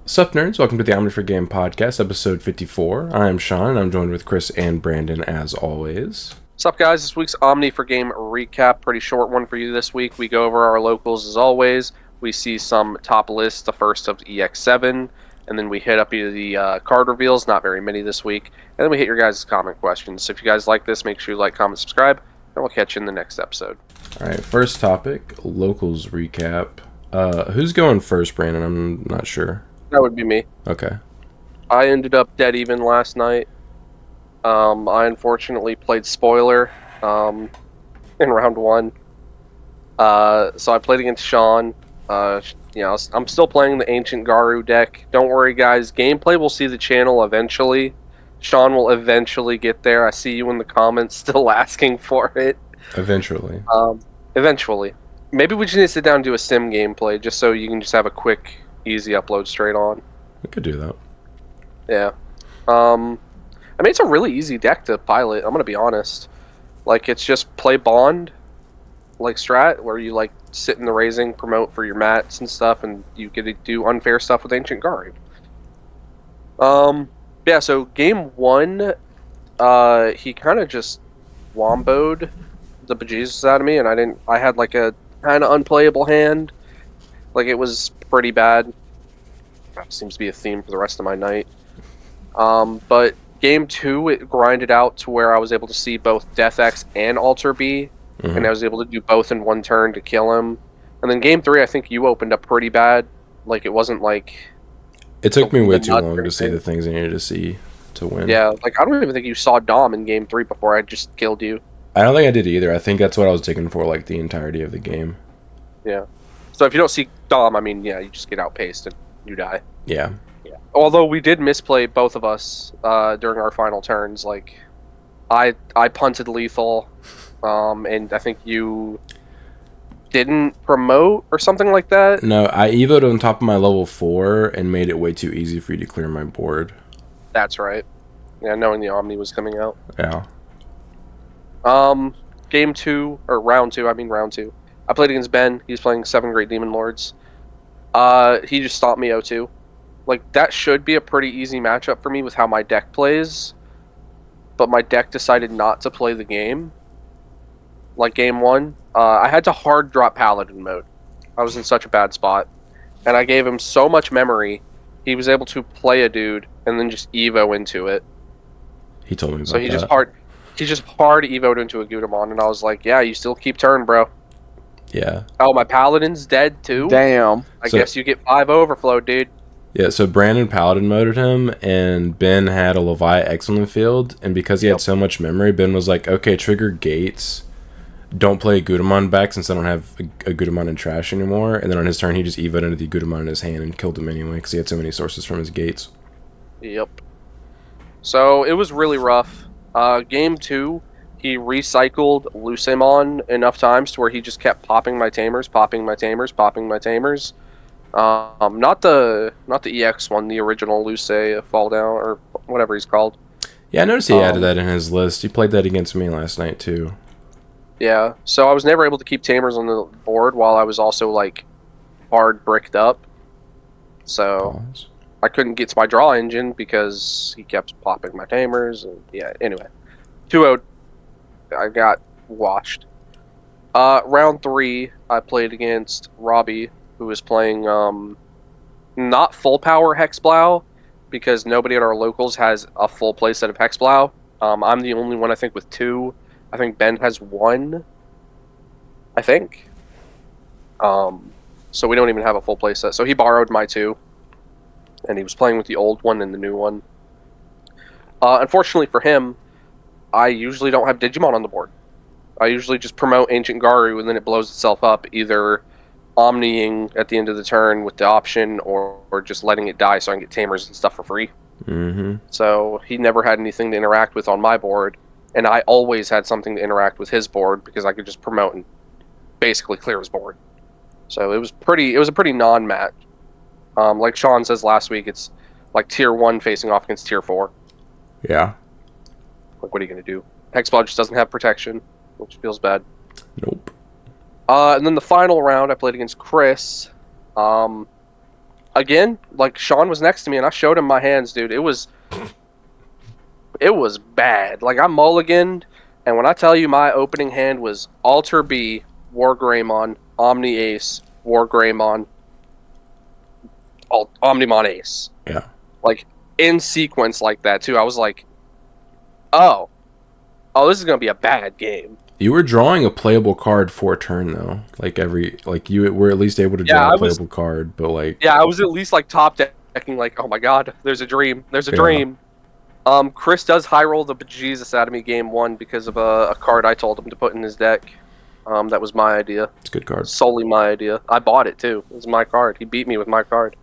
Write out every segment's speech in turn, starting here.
Sup nerds, welcome to the Omni4Game podcast, episode 54. I am Sean, and I'm joined with Chris and Brandon as always. What's up, guys? This week's Omni4Game recap, pretty short one for you this week. We go over our locals as always. We see some top lists, the first of EX7, and then we hit up the card reveals, not very many this week, and then we hit your guys' comment questions. So if you guys like this, make sure you like, comment, subscribe, and we'll catch you in the next episode. Alright, first topic, locals recap. Who's going first, Brandon? I'm not sure. That would be me. Okay. I ended up dead even last night. I unfortunately played spoiler in round one. So I played against Sean. I'm still playing the Ancient Garu deck. Don't worry, guys. Gameplay will see the channel eventually. Sean will eventually get there. I see you in the comments still asking for it. Eventually. Eventually. Maybe we just need to sit down and do a sim gameplay just so you can just have a quick, easy upload straight on. We could do that. Yeah. I mean, it's a really easy deck to pilot, I'm going to be honest. Like, it's just play Bond, like strat, where you, like, sit in the raising, promote for your mats and stuff, and you get to do unfair stuff with Ancient Garu. Yeah, so game one, he kind of just womboed the bejesus out of me, and I had, like, a kind of unplayable hand. Like, it was pretty bad. That seems to be a theme for the rest of my night. But game two, it grinded out to where I was able to see both Death X and Alter B, and I was able to do both in one turn to kill him. And then game three, I think you opened up pretty bad. Like, it wasn't like... It took me way too long to see the things I needed to see to win. Yeah, like, I don't even think you saw Dom in game three before I just killed you. I don't think I did either. I think that's what I was taking for, like, the entirety of the game. Yeah. So if you don't see Dom, I mean, yeah, you just get outpaced and you die. Yeah. Yeah. Although we did misplay, both of us, during our final turns. Like, I punted lethal, and I think you didn't promote or something like that. No, I evoed on top of my level 4 and made it way too easy for you to clear my board. That's right. Yeah, knowing the Omni was coming out. Yeah. Game two, or round two, I played against Ben. He's playing 7 Great Demon Lords. He just stopped me 0-2. Like, that should be a pretty easy matchup for me with how my deck plays. But my deck decided not to play the game. Like, game one, I had to hard drop Paladin mode. I was in such a bad spot. And I gave him so much memory, he was able to play a dude and then just Evo into it. He told me about that. So he just hard Evo'd into a Gudamon, and I was like, yeah, you still keep turn, bro. Yeah. Oh, my Paladin's dead, too? Damn. I guess you get 5 overflow, dude. Yeah, so Brandon Paladin moded him, and Ben had a Levi X on the field, and because he had so much memory, Ben was like, okay, trigger gates, don't play Gudamon back since I don't have a Gudamon in trash anymore, and then on his turn, he just evoed into the Gudamon in his hand and killed him anyway, because he had so many sources from his gates. Yep. So, it was really rough. Game two, he recycled Lucemon enough times to where he just kept popping my tamers. Not the EX one, the original Luce Fall Down, or whatever he's called. Yeah, I noticed he added that in his list. He played that against me last night, too. Yeah, so I was never able to keep tamers on the board while I was also, like, hard bricked up. So, I couldn't get to my draw engine because he kept popping my tamers, and yeah, anyway. 2-0, I got washed. Round three, I played against Robbie, who was playing, not full power Hexblow, because nobody at our locals has a full playset of Hexblow. I'm the only one, I think, with 2. I think Ben has 1. I think. So we don't even have a full playset. So he borrowed my 2. And he was playing with the old one and the new one. Unfortunately for him, I usually don't have Digimon on the board. I usually just promote Ancient Garu, and then it blows itself up, either Omniing at the end of the turn with the option, or just letting it die so I can get tamers and stuff for free. So he never had anything to interact with on my board, and I always had something to interact with his board, because I could just promote and basically clear his board. So it was a pretty non-match. Like Sean says last week, it's like tier 1 facing off against tier 4. Yeah. Like, what are you going to do? Hexblood just doesn't have protection, which feels bad. Nope. And then the final round, I played against Chris. again, like Sean was next to me, and I showed him my hands, dude. It was bad. Like I mulliganed, and when I tell you my opening hand was Alter B, War Greymon, Omni Ace, War Greymon, Omnimon Ace. Yeah. Like in sequence like that too. I was like, oh, this is gonna be a bad game. You were drawing a playable card for a turn though. You were at least able to draw a playable card, but like I was at least like top decking. Like, oh my god, there's a dream. There's a dream. Chris does high roll the bejesus out of me game 1 because of a card I told him to put in his deck. That was my idea. It's a good card. Solely my idea. I bought it too. It was my card. He beat me with my card.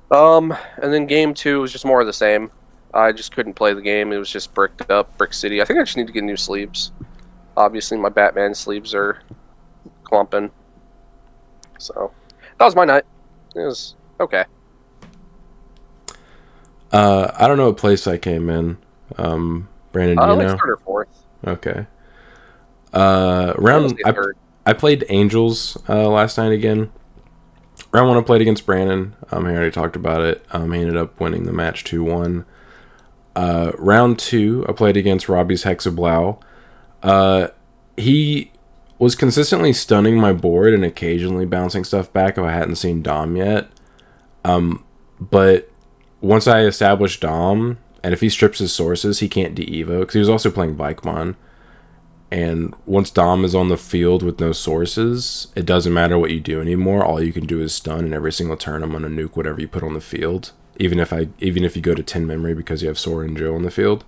And then game 2 was just more of the same. I just couldn't play the game. It was just bricked up, Brick City. I think I just need to get new sleeves. Obviously, my Batman sleeves are clumping. So, that was my night. It was okay. I don't know what place I came in. Brandon, do you know? Third or fourth. Okay. I played Angels last night again. Round 1 I played against Brandon. He already talked about it. He ended up winning the match 2-1. Round 2 I played against Robbie's Hexablau. He was consistently stunning my board and occasionally bouncing stuff back if I hadn't seen Dom yet. But once I established Dom, and if he strips his sources, he can't de-evo, because he was also playing Vikemon. And once Dom is on the field with no sources, it doesn't matter what you do anymore. All you can do is stun, and every single turn I'm gonna nuke whatever you put on the field. Even if you go to 10 memory because you have Sora and Joe on the field.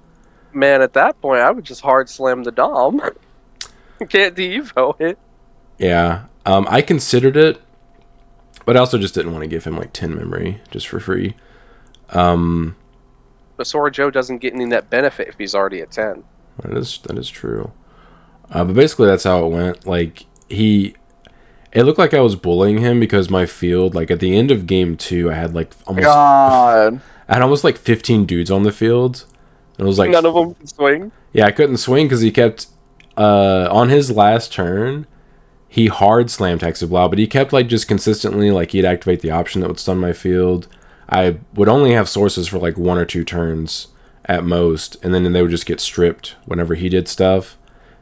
Man, at that point, I would just hard slam the Dom. Can't de-evo it. Yeah, I considered it, but I also just didn't want to give him like 10 memory just for free. But Sora Joe doesn't get any net benefit if he's already at 10. That is true. But basically that's how it went. Like it looked like I was bullying him because my field, like at the end of game 2, I had like almost like 15 dudes on the field. And it was like none of them could swing. Yeah, I couldn't swing because he kept on his last turn. He hard slammed Hexablau, but he kept like just consistently like he'd activate the option that would stun my field. I would only have sources for like 1 or 2 turns at most, and then they would just get stripped whenever he did stuff.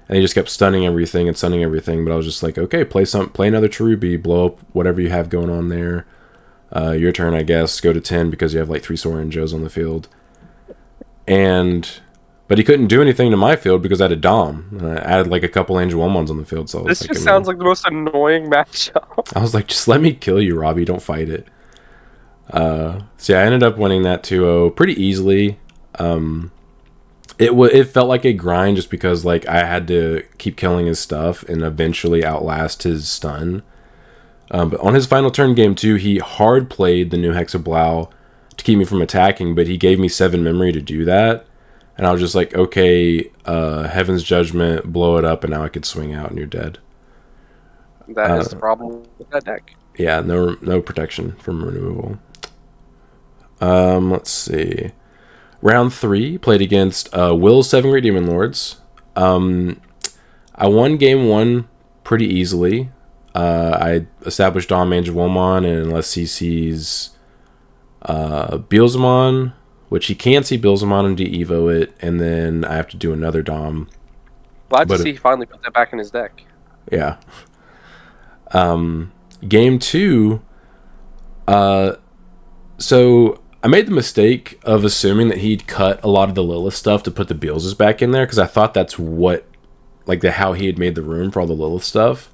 And he just kept stunning everything. But I was just like, okay, play another Cherubi, blow up whatever you have going on there. Your turn, I guess. Go to 10 because you have like 3 Sora and Joes on the field. But he couldn't do anything to my field because I had a Dom. And I added like a couple Angel Womons on the field. So this just sounds like the most annoying matchup. I was like, just let me kill you, Robbie. Don't fight it. So yeah, I ended up winning that 2-0 pretty easily. It felt like a grind just because like I had to keep killing his stuff and eventually outlast his stun. But on his final turn, game 2, he hard played the new Hexablau to keep me from attacking, but he gave me 7 memory to do that. And I was just like, okay, Heaven's Judgment, blow it up, and now I could swing out and you're dead. That is the problem with that deck. Yeah, no protection from removal. Let's see. Round 3, played against Will's 7 Great Demon Lords. I won game 1 pretty easily. I established Dom Angel Womon, and unless he sees Beelzemon, which he can't see Beelzemon and de-evo it, and then I have to do another Dom. Glad to see he finally put that back in his deck. Yeah. Game 2, so I made the mistake of assuming that he'd cut a lot of the Lilith stuff to put the Beelzes back in there, because I thought that's how he had made the room for all the Lilith stuff.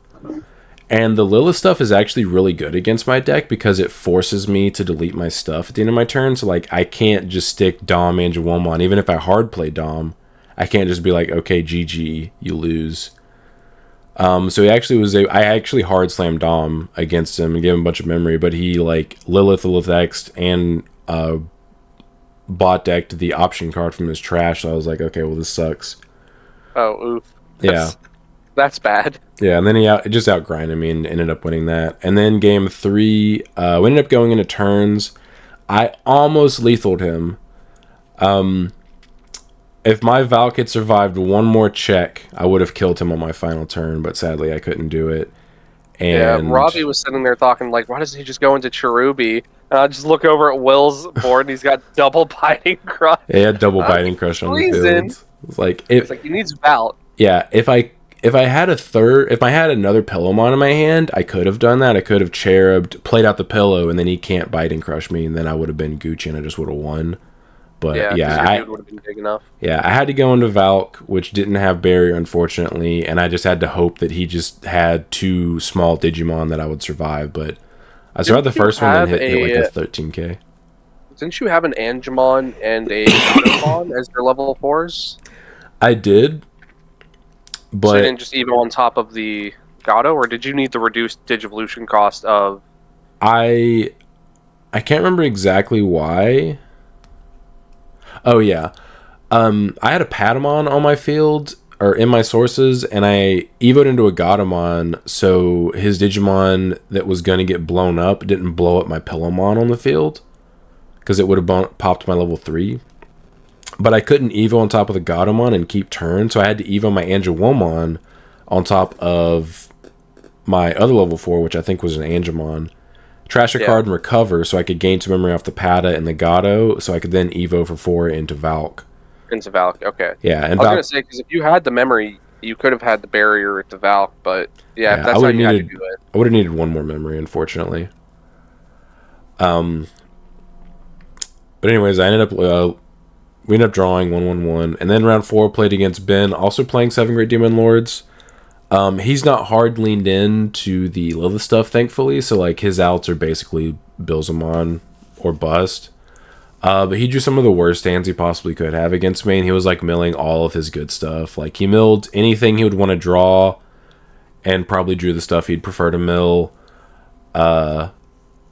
And the Lilith stuff is actually really good against my deck because it forces me to delete my stuff at the end of my turn. So like I can't just stick Dom Angel Womon. Even if I hard play Dom, I can't just be like, okay, GG, you lose. So I actually hard slammed Dom against him and gave him a bunch of memory, but he like Lilith X'd and bot decked the option card from his trash. So I was like, okay, well this sucks. Oh, oof. Yeah. That's bad. Yeah, and then he just outgrinded me and ended up winning that. And then game 3, we ended up going into turns. I almost lethaled him. If my Valk had survived one more check, I would have killed him on my final turn, but sadly I couldn't do it. Yeah, And Robbie was sitting there talking like, why doesn't he just go into Cherubi? And I just look over at Will's board and he's got double biting crush. he had double I'm biting crush on the freezing. field. It's like It's like he needs Val. yeah, if I had another Pillowmon in my hand, I could have done that. I could have cherubed, played out the pillow, and then he can't bite and crush me, and then I would have been Gucci and I just would have won. But Yeah, your dude would have been big enough. yeah, I had to go into Valk, which didn't have barrier, unfortunately, and I just had to hope that he just had 2 small Digimon that I would survive. But I survived the first one and hit like a 13k. Didn't you have an Angemon and a Gatomon as your level 4s? I did, but So you didn't just Evo on top of the Gato, or did you need the reduced Digivolution cost of... I can't remember exactly why. Oh yeah. I had a Patamon on my field or in my sources, and I evoed into a Gatomon, so his Digimon that was gonna get blown up didn't blow up my Pillowmon on the field, because it would have popped my level 3. But I couldn't evo on top of the Gatomon and keep turn, so I had to evo my Angewomon on top of my other level 4, which I think was an Angemon. Trash a card and recover, so I could gain 2 memory off the Pata and the Gato, so I could then evo for 4 into Valk. Into Valk, okay. Yeah, and I was going to say, because if you had the memory, you could have had the barrier to Valk, but yeah, if that's how you had to do it. I would have needed 1 more memory, unfortunately. But anyways, I ended up... we ended up drawing 1-1-1, and then round 4 played against Ben, also playing 7 Great Demon Lords. He's not hard leaned in to the Lilith stuff, thankfully, so like his outs are basically Bilzamon or bust. But he drew some of the worst hands he possibly could have against me, and he was like milling all of his good stuff. Like he milled anything he would want to draw, and probably drew the stuff he'd prefer to mill. Yeah,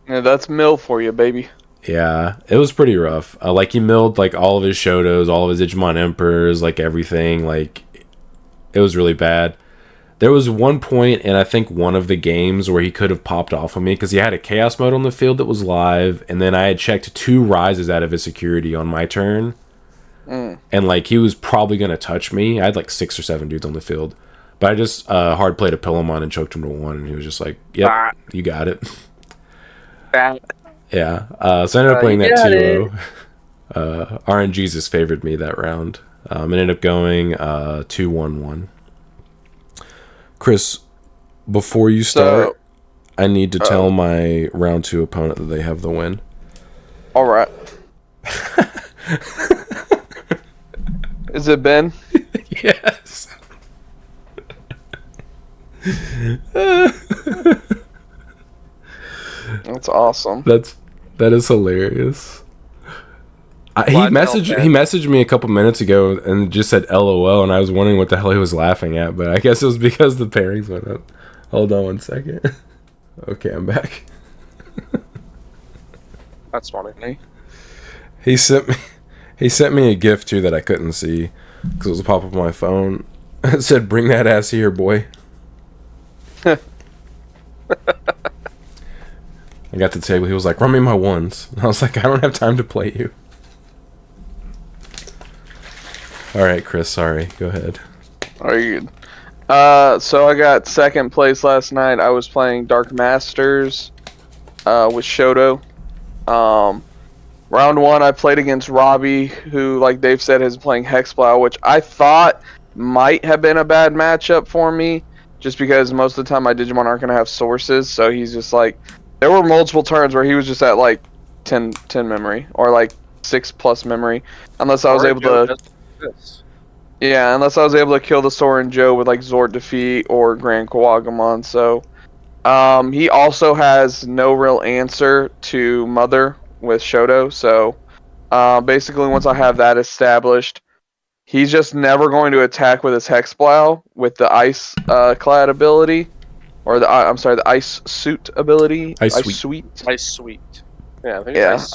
that's mill for you, baby. Yeah, it was pretty rough. Like he milled like all of his Shotos, all of his Digimon Emperors, like everything. Like it was really bad. There was one point in I think one of the games where he could have popped off on me because he had a Chaos mode on the field that was live, and then I had checked 2 rises out of his security on my turn, and like he was probably gonna touch me. I had like 6 or 7 dudes on the field, but I just hard played a Pillowmon and choked him to 1, and he was just like, "Yep, you got it." Yeah, so I ended up playing that 2-0. RNGesus favored me that round. Ended up going 2-1-1. Chris, before you start, I need to tell my round 2 opponent that they have the win. All right. Is it Ben? Yes. That's awesome. That is hilarious. He messaged me a couple minutes ago and just said LOL, and I was wondering what the hell he was laughing at, but I guess it was because the pairings went up. Hold on 1 second. Okay, I'm back. That's funny. He sent me a GIF too that I couldn't see because it was a pop up on my phone. It said, "Bring that ass here, boy." I got to the table. He was like, "Run me my ones." And I was like, "I don't have time to play you." All right, Chris. Sorry. Go ahead. Are you good? So I got 2nd place last night. I was playing Dark Masters with Shoto. Round 1, I played against Robbie, who, like Dave said, is playing Hexplow, which I thought might have been a bad matchup for me, just because most of the time my Digimon aren't going to have sources, so he's just like... There were multiple turns where he was just at, like, 10 memory, or, like, 6+ memory, unless I was able to... Yeah, unless I was able to kill the Soren Joe with, like, Zord Defeat or Grand Kawagamon, so... he also has no real answer to Mother with Shoto, so basically once I have that established, he's just never going to attack with his Hexplow with the Ice Clad ability, or the Ice Suit ability. Ice Sweet. Yeah, I think it's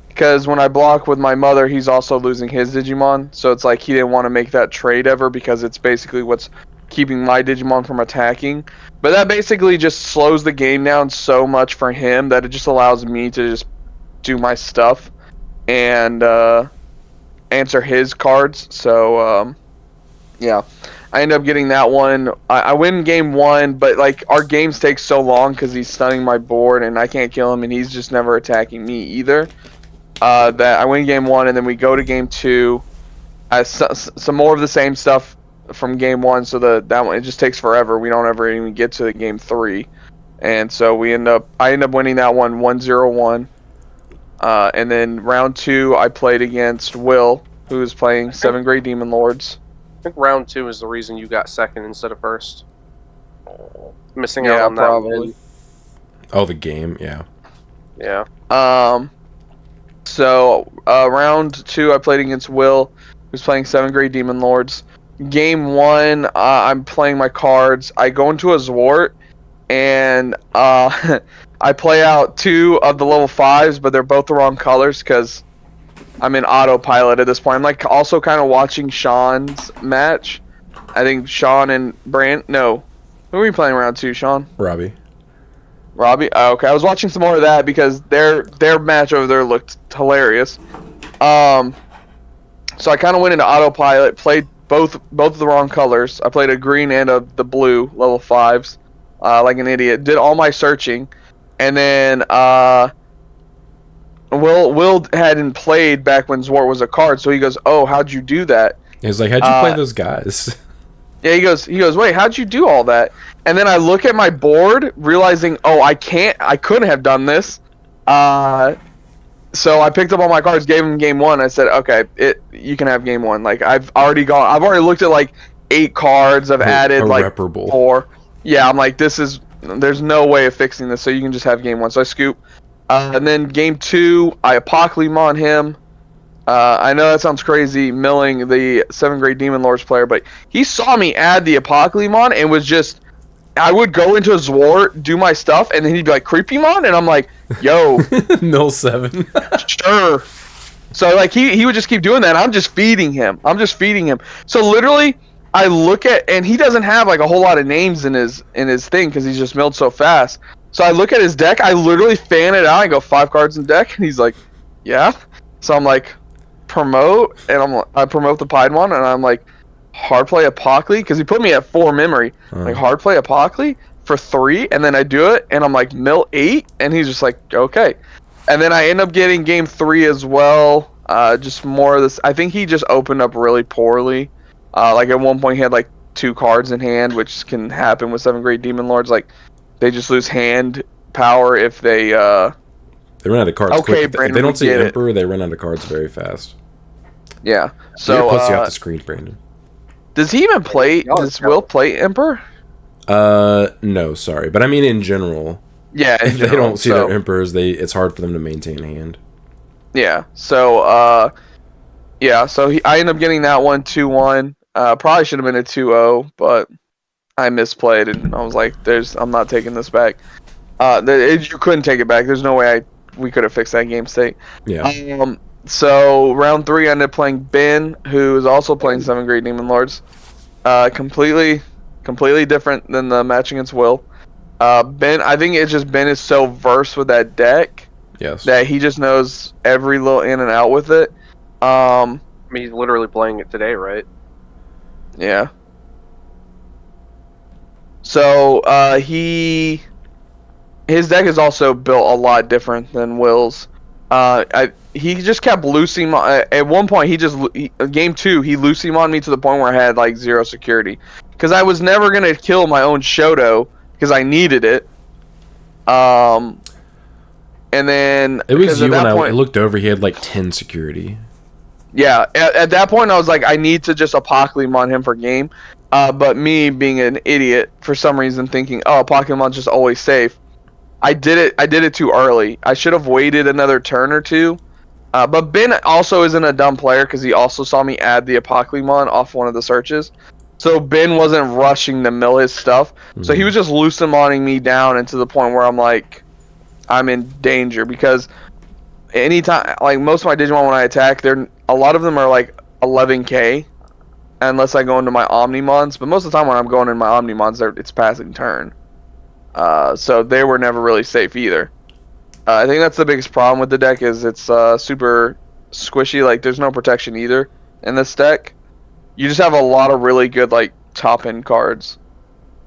because when I block with my Mother, he's also losing his Digimon, so it's like he didn't want to make that trade ever because it's basically what's keeping my Digimon from attacking. But that basically just slows the game down so much for him that it just allows me to just do my stuff and answer his cards. So, yeah. I end up getting that one. I win game 1, but like our games take so long because he's stunning my board and I can't kill him, and he's just never attacking me either. That I win game 1, and then we go to game 2. Some more of the same stuff from game 1, so that one, it just takes forever. We don't ever even get to the game 3, and so I end up winning that one 1-0-1. And then round 2, I played against Will, who was playing 7 Great Demon Lords. I think round 2 is the reason you got second instead of first. Missing out on probably. that win. Oh, the game, yeah. Yeah. So round 2, I played against Will, who's playing 7 Great Demon Lords. Game 1, I'm playing my cards. I go into a Zwart, and I play out 2 of the level 5s, but they're both the wrong colors because I'm in autopilot at this point. I'm like also kind of watching Sean's match. I think Sean and no. Who are we playing round 2, Sean? Robbie. Oh, okay. I was watching some more of that because their match over there looked hilarious. So I kind of went into autopilot, played both of the wrong colors. I played a green and the blue level 5s, like an idiot. Did all my searching, and then Will hadn't played back when Zwart was a card, so he goes, "Oh, how'd you do that?" He's like, "How'd you play those guys?" Yeah, he goes, "Wait, how'd you do all that?" And then I look at my board, realizing, "Oh, I couldn't have done this." So I picked up all my cards, gave him game 1. I said, "Okay, you can have game 1." Like I've already looked at like 8 cards. I've added like 4. Yeah, I'm like, there's no way of fixing this, so you can just have game 1. So I scoop. And then game 2, I Apoclymon him. I know that sounds crazy, milling the 7 Great Demon Lords player, but he saw me add the Apoclymon and was just... I would go into a Zwart, do my stuff, and then he'd be like, Creepymon? And I'm like, yo. Mill 7. Sure. So, like, he would just keep doing that, and I'm just feeding him. So, literally, I look at... And he doesn't have, like, a whole lot of names in his thing, because he's just milled so fast. So I look at his deck, I literally fan it out, I go 5 cards in deck, and he's like, yeah. So I'm like, promote, and I promote the Piedmon, and I'm like, hard play Apocly, because he put me at 4 memory. Like, hard play Apocly for 3, and then I do it, and I'm like, mill 8, and he's just like, okay. And then I end up getting game 3 as well, just more of this. I think he just opened up really poorly. Like, at one point he had like 2 cards in hand, which can happen with 7 Great Demon Lords. Like, they just lose hand power if they run out of cards quick. Brandon, if they don't see Emperor, they run out of cards very fast. Yeah. So You're pussy off the screen, Brandon. Does he even play? Does Will play Emperor? No, sorry, but I mean in general. Yeah. If they don't see their Emperors, it's hard for them to maintain hand. Yeah. So I end up getting that one 2-1. Probably should have been a 2-0, but I misplayed, and I was like, I'm not taking this back. You couldn't take it back. There's no way we could have fixed that game state. Yeah. So round 3, I ended up playing Ben, who is also playing 7 Great Demon Lords. Completely different than the match against Will. Ben, I think it's just Ben is so versed with that deck. Yes. That he just knows every little in and out with it. I mean, he's literally playing it today, right? Yeah. So his deck is also built a lot different than Will's. He just kept loosing. At one point, game 2, he loosing me to the point where I had like 0 security, because I was never gonna kill my own Shoto because I needed it. And then it was you when I looked over. He had like 10 security. Yeah, at that point, I was like, I need to just Apoclymon him for game. But me being an idiot for some reason, thinking, oh, Pokemon's just always safe. I did it too early. I should have waited another turn or 2. But Ben also isn't a dumb player, because he also saw me add the Apoclymon off one of the searches. So Ben wasn't rushing to mill his stuff. Mm-hmm. So he was just Lucimaning me down, and to the point where I'm like, I'm in danger, because anytime, like most of my Digimon when I attack, a lot of them are like 11k. Unless I go into my Omnimons, but most of the time when I'm going in my Omnimons, it's passing turn. So they were never really safe either. I think that's the biggest problem with the deck, is it's super squishy. Like, there's no protection either in this deck. You just have a lot of really good like top end cards.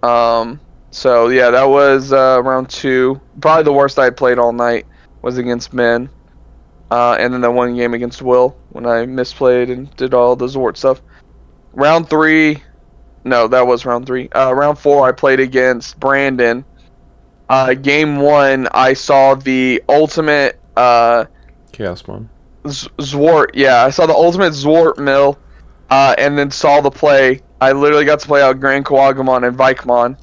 So yeah, that was round 2. Probably the worst I had played all night was against Ben. And then the one game against Will when I misplayed and did all the Zort stuff. Round 3, no, that was round 3. Round 4, I played against Brandon. Game 1, I saw the ultimate Chaos Mon. Zwart. Yeah, I saw the ultimate Zwart mill, and then saw the play. I literally got to play out Grand Kawagamon and Vikemon.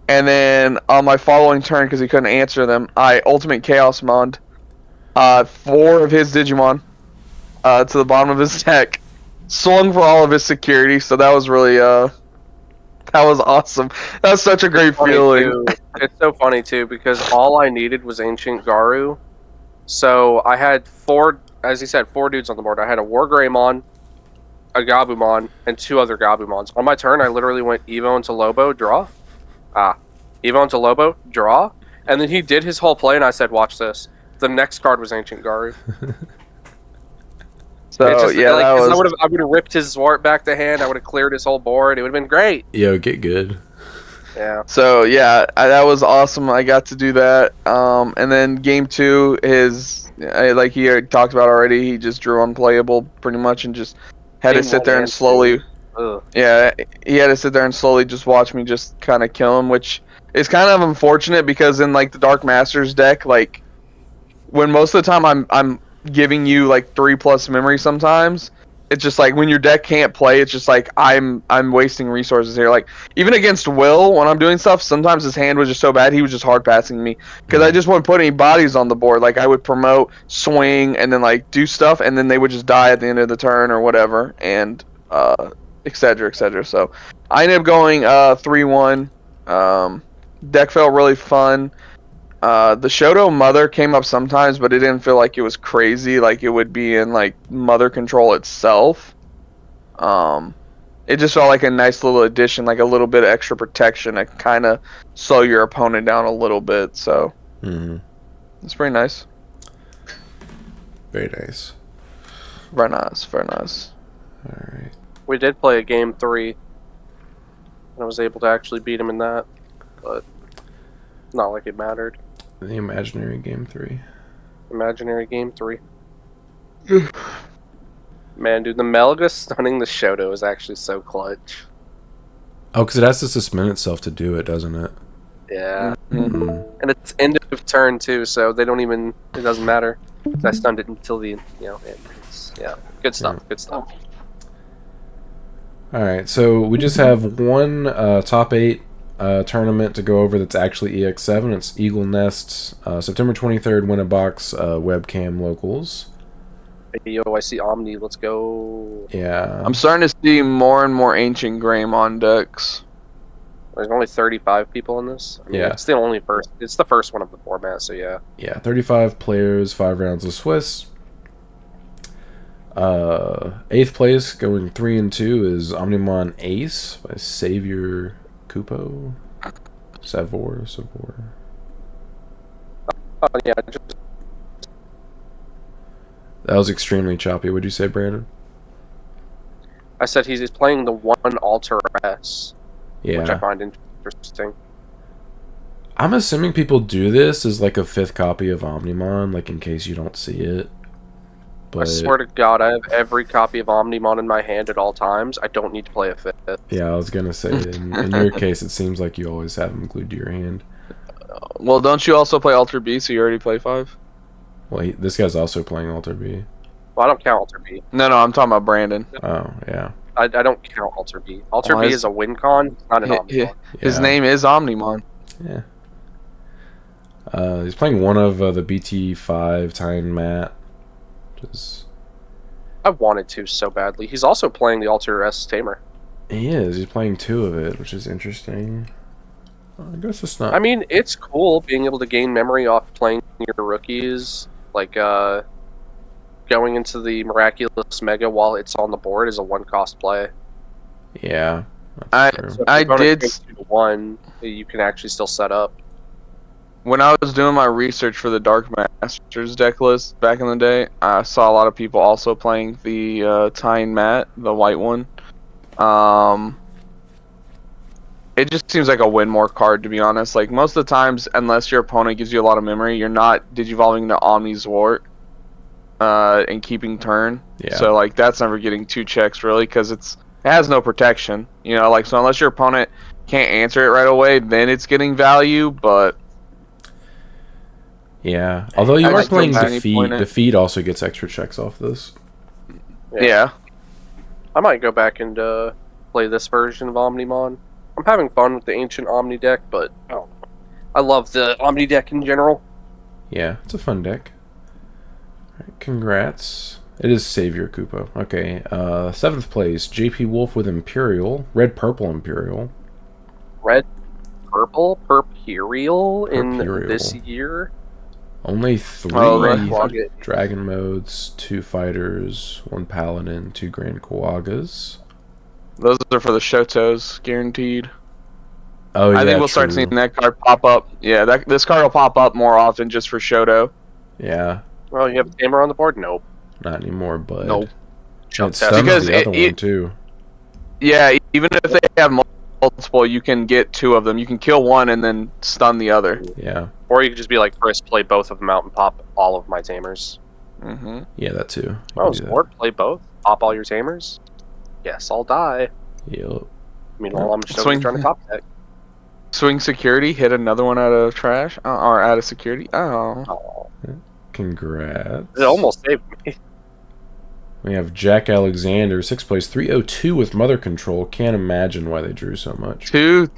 And then on my following turn, because he couldn't answer them, I ultimate Chaos Mond 4 of his Digimon to the bottom of his deck. Swung for all of his security, so that was really that was awesome. That was such a great feeling. It's so funny too because all I needed was Ancient Garu. So I had 4, as he said, 4 dudes on the board. I had a War Greymon, a Gabumon, and 2 other Gabumons. On my turn, I literally went Evo into Lobo, draw. Evo into Lobo, draw. And then he did his whole play, and I said, watch this. The next card was Ancient Garu. So yeah, like, that was. I would have ripped his Zwart back to hand. I would have cleared his whole board. It would have been great. Yo, get good. Yeah. So yeah, that was awesome. I got to do that. And then game 2, like he already talked about already, he just drew unplayable pretty much and just had to sit there and slowly. Yeah, he had to sit there and slowly just watch me just kind of kill him, which is kind of unfortunate because in like the Dark Masters deck, like when most of the time I'm giving you like 3+ memory sometimes. It's just like when your deck can't play, it's just like I'm wasting resources here. Like even against Will, when I'm doing stuff, sometimes his hand was just so bad he was just hard passing me because I just wouldn't put any bodies on the board. Like I would promote, swing, and then like do stuff, and then they would just die at the end of the turn or whatever, and etc. etc. So I ended up going 3-1. Deck felt really fun. The Shoto Mother came up sometimes, but it didn't feel like it was crazy like it would be in like Mother Control itself. It just felt like a nice little addition, like a little bit of extra protection to kind of slow your opponent down a little bit. So it's pretty nice. Very nice. Very nice. Very nice. All right. We did play a game 3. And I was able to actually beat him in that, but not like it mattered. The imaginary game 3. Imaginary game 3. Man, dude, the Melga stunning the Shoto is actually so clutch. Oh, because it has to suspend itself to do it, doesn't it? Yeah. Mm. And it's end of turn too, so they don't even. It doesn't matter. I stunned it until the end. Yeah, good stuff. Yeah. Good stuff. All right, so we just have one top 8 tournament to go over that's actually EX7. It's Eagle Nests, September 23rd, Winnabox webcam locals. Yo, I see Omni. Let's go. Yeah. I'm starting to see more and more Ancient Greymon decks. There's only 35 people in this. I mean, Yeah. It's the first one of the format, so yeah. Yeah, 35 players, 5 rounds of Swiss. 8th place, going 3-2, is Omnimon Ace by Savior Kupo. Savor. Oh yeah, just That was extremely choppy. What'd you say, Brandon? I said he's playing the one Alter S, which I Yeah. find interesting. I'm assuming people do this as like a 5th copy of Omnimon, like in case you don't see it. But I swear to God, I have every copy of Omnimon in my hand at all times. I don't need to play a 5th. yeah, I was gonna say, in your case, it seems like you always have them glued to your hand. Well, don't you also play Alter B, so you already play 5? Well, this guy's also playing Alter B. Well, I don't count Alter B. No, I'm talking about Brandon. Oh, yeah. I don't count Alter B. Alter B is a win con, not an Omnimon. His Yeah. name is Omnimon. Yeah. He's playing one of the BT5 Time Mat. Just... I wanted to so badly. He's also playing the Alter S Tamer. He is. He's playing 2 of it, which is interesting. I guess it's not... I mean, it's cool being able to gain memory off playing your rookies. Like, going into the Miraculous Mega while it's on the board is a 1-cost play. Yeah. I That's true. So if I your opponent did- goes 2-1, you can actually still set up. When I was doing my research for the Dark Masters deck list back in the day, I saw a lot of people also playing the Tyne Mat, the white one. It just seems like a win more card, to be honest. Like, most of the times, unless your opponent gives you a lot of memory, you're not digivolving to Omni Zwart and keeping turn. Yeah. So, like, that's never getting 2 checks, really, because it has no protection. You know, like, so unless your opponent can't answer it right away, then it's getting value, but... Yeah. Although you I are just playing don't see any point Defeat, in it. Defeat also gets extra checks off this. Yeah. I might go back and play this version of Omnimon. I'm having fun with the ancient Omni deck, but I love the Omni deck in general. Yeah, it's a fun deck. Alright, congrats. It is Savior Koopa. Okay, 7th place, JP Wolf with Imperial. Red-Purple Imperial. Red, purple, Purpurial in Purpurial. this year. Only 3 Quagga. Dragon Modes, 2 Fighters, 1 Paladin, 2 Grand Quaggas. Those are for the Shotos, guaranteed. Oh, yeah, I think we'll start true. seeing that card pop up. Yeah, this card will pop up more often just for Shoto. Yeah, Well, you have a Tamer on the board? Nope. not anymore, but... Nope. And it stuns Because the other one, too. Yeah, even if they have multiple, you can get 2 of them. You can kill one and then stun the other. Yeah. Or you could just be like Chris, play both of them out and pop all of my Tamers. Mm-hmm. Yeah, that too. You Oh, can do that. Sport, play both. Pop all your Tamers. Yes, I'll die. Yep. Meanwhile, I'm just Swing. trying to top deck. Swing security, hit another one out of trash, or out of security. Oh. Oh, Congrats. it almost saved me. We have Jack Alexander, 6th place, 302 with Mother Control. Can't imagine why they drew so much. Two.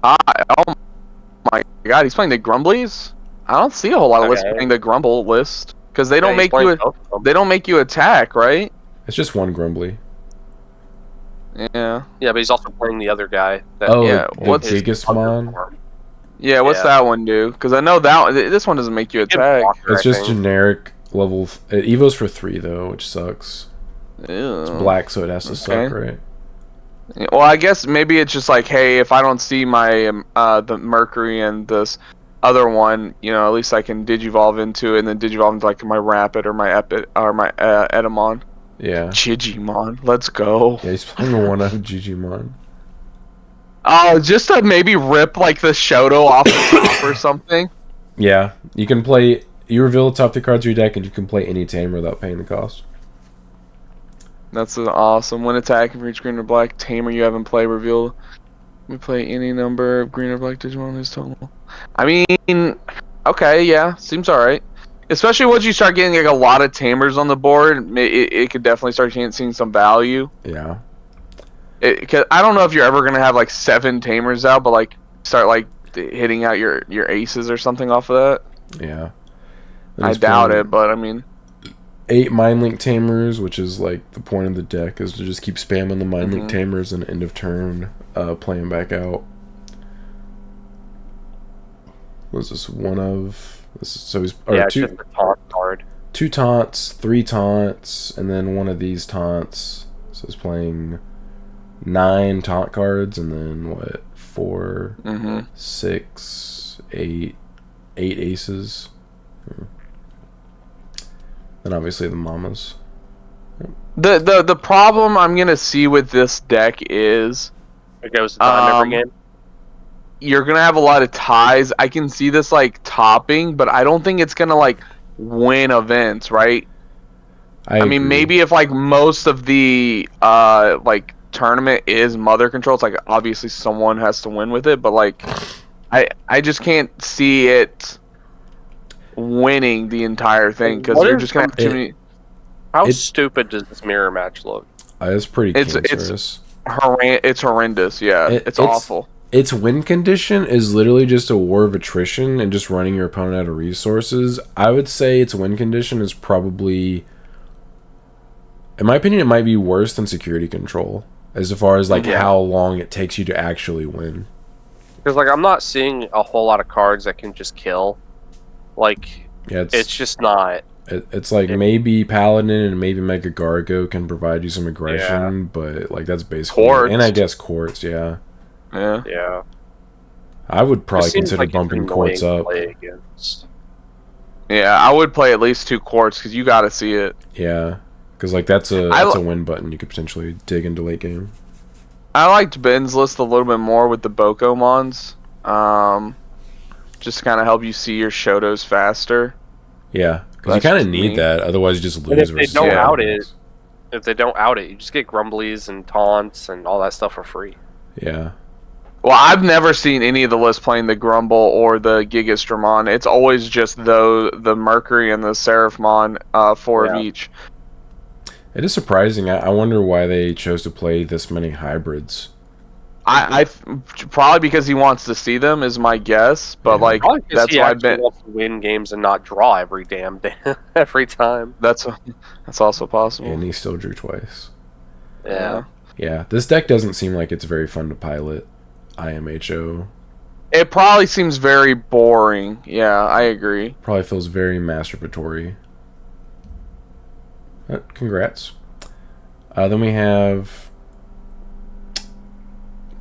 Oh my God, he's playing the Grumblies. I don't see a whole lot of lists Okay. playing the Grumble list because they don't Yeah, he's make playing you. both of them. They don't make you attack, right? It's just one Grumbly. Yeah. Yeah, but he's also playing the other guy. That Oh, Yeah, the what's- biggest one? Yeah. What's Yeah. that one do? Because I know that this one doesn't make you attack. It's just generic level. Evo's for 3 though, which sucks. It's Ew. black, so it has to Okay. suck, right? Yeah, well, I guess maybe it's just like, hey, if I don't see my the Mercury and this other one, you know, at least I can digivolve into it and then digivolve into like my Rapid or my Epid or my Edamon. Yeah. Digimon, let's go. Yeah, he's playing the one out of Digimon. Oh, just to maybe rip like the Shoto off the top or something. Yeah, you can play. You reveal the top 3 cards of your deck, and you can play any tamer without paying the cost. That's an awesome. When attacking for each green or black tamer you have in play, reveal. We play any number of green or black Digimon whose total. I mean, okay, yeah, seems alright. Especially once you start getting like a lot of tamers on the board, it could definitely start seeing some value. Yeah. Cause I don't know if you're ever gonna have like 7 tamers out, but like start like hitting out your aces or something off of that. Yeah. Then I he's doubt playing it, but I mean. 8 Mind Link Tamers, which is like the point of the deck, is to just keep spamming the Mind Link Tamers and end of turn, play them back out. Was this one of? This is, so he's or Yeah, it's 2 just a taunt card. 2 taunts, 3 taunts, and then one of these taunts. So he's playing 9 taunt cards, and then what? 4, 6, 8 aces. Then obviously the mamas. The problem I'm gonna see with this deck is It goes to time every game. you're gonna have a lot of ties. I can see this like topping, but I don't think it's gonna like win events, right? I mean, agree. maybe if like most of the like tournament is Mother Control, it's like obviously someone has to win with it, but like I just can't see it winning the entire thing because What you're is just gonna that? have too many. How stupid does this mirror match look? It's pretty It's cancerous. it's horrendous. Yeah, it's awful. Its win condition is literally just a war of attrition and just running your opponent out of resources. I would say its win condition is probably, in my opinion, it might be worse than security control as far as like how long it takes you to actually win. Because like I'm not seeing a whole lot of cards that can just kill. Like Yeah, it's just not. It's like maybe Paladin and maybe Mega Gargo can provide you some aggression, but like that's basically Quartz. and I guess Quartz, yeah. Yeah. I would probably It seems consider like it's bumping Quartz annoying to up. play against. Yeah, I would play at least 2 Quartz because you got to see it. Yeah, because like that's a win button you could potentially dig into late game. I liked Ben's list a little bit more with the Bokomons. Just to kind of help you see your Shotos faster. Yeah, because you That's kind of just need me. that. Otherwise, you just And lose. if they Versus don't other out decks. it, you just get grumblies and taunts and all that stuff for free. Yeah. Well, I've never seen any of the lists playing the Grumble or the Gigastramon. It's always just the Mercury and the Seraphmon, 4 of Yeah. each. It is surprising. I wonder why they chose to play this many hybrids. Probably because he wants to see them is my guess, but Yeah. like Probably because that's he why actually wants to win games and not draw every damn day, every time. that's also possible. And he still drew twice. Yeah. Yeah, this deck doesn't seem like it's very fun to pilot. IMHO. It probably seems very boring. Yeah, I agree. Probably feels very masturbatory. Congrats. Then we have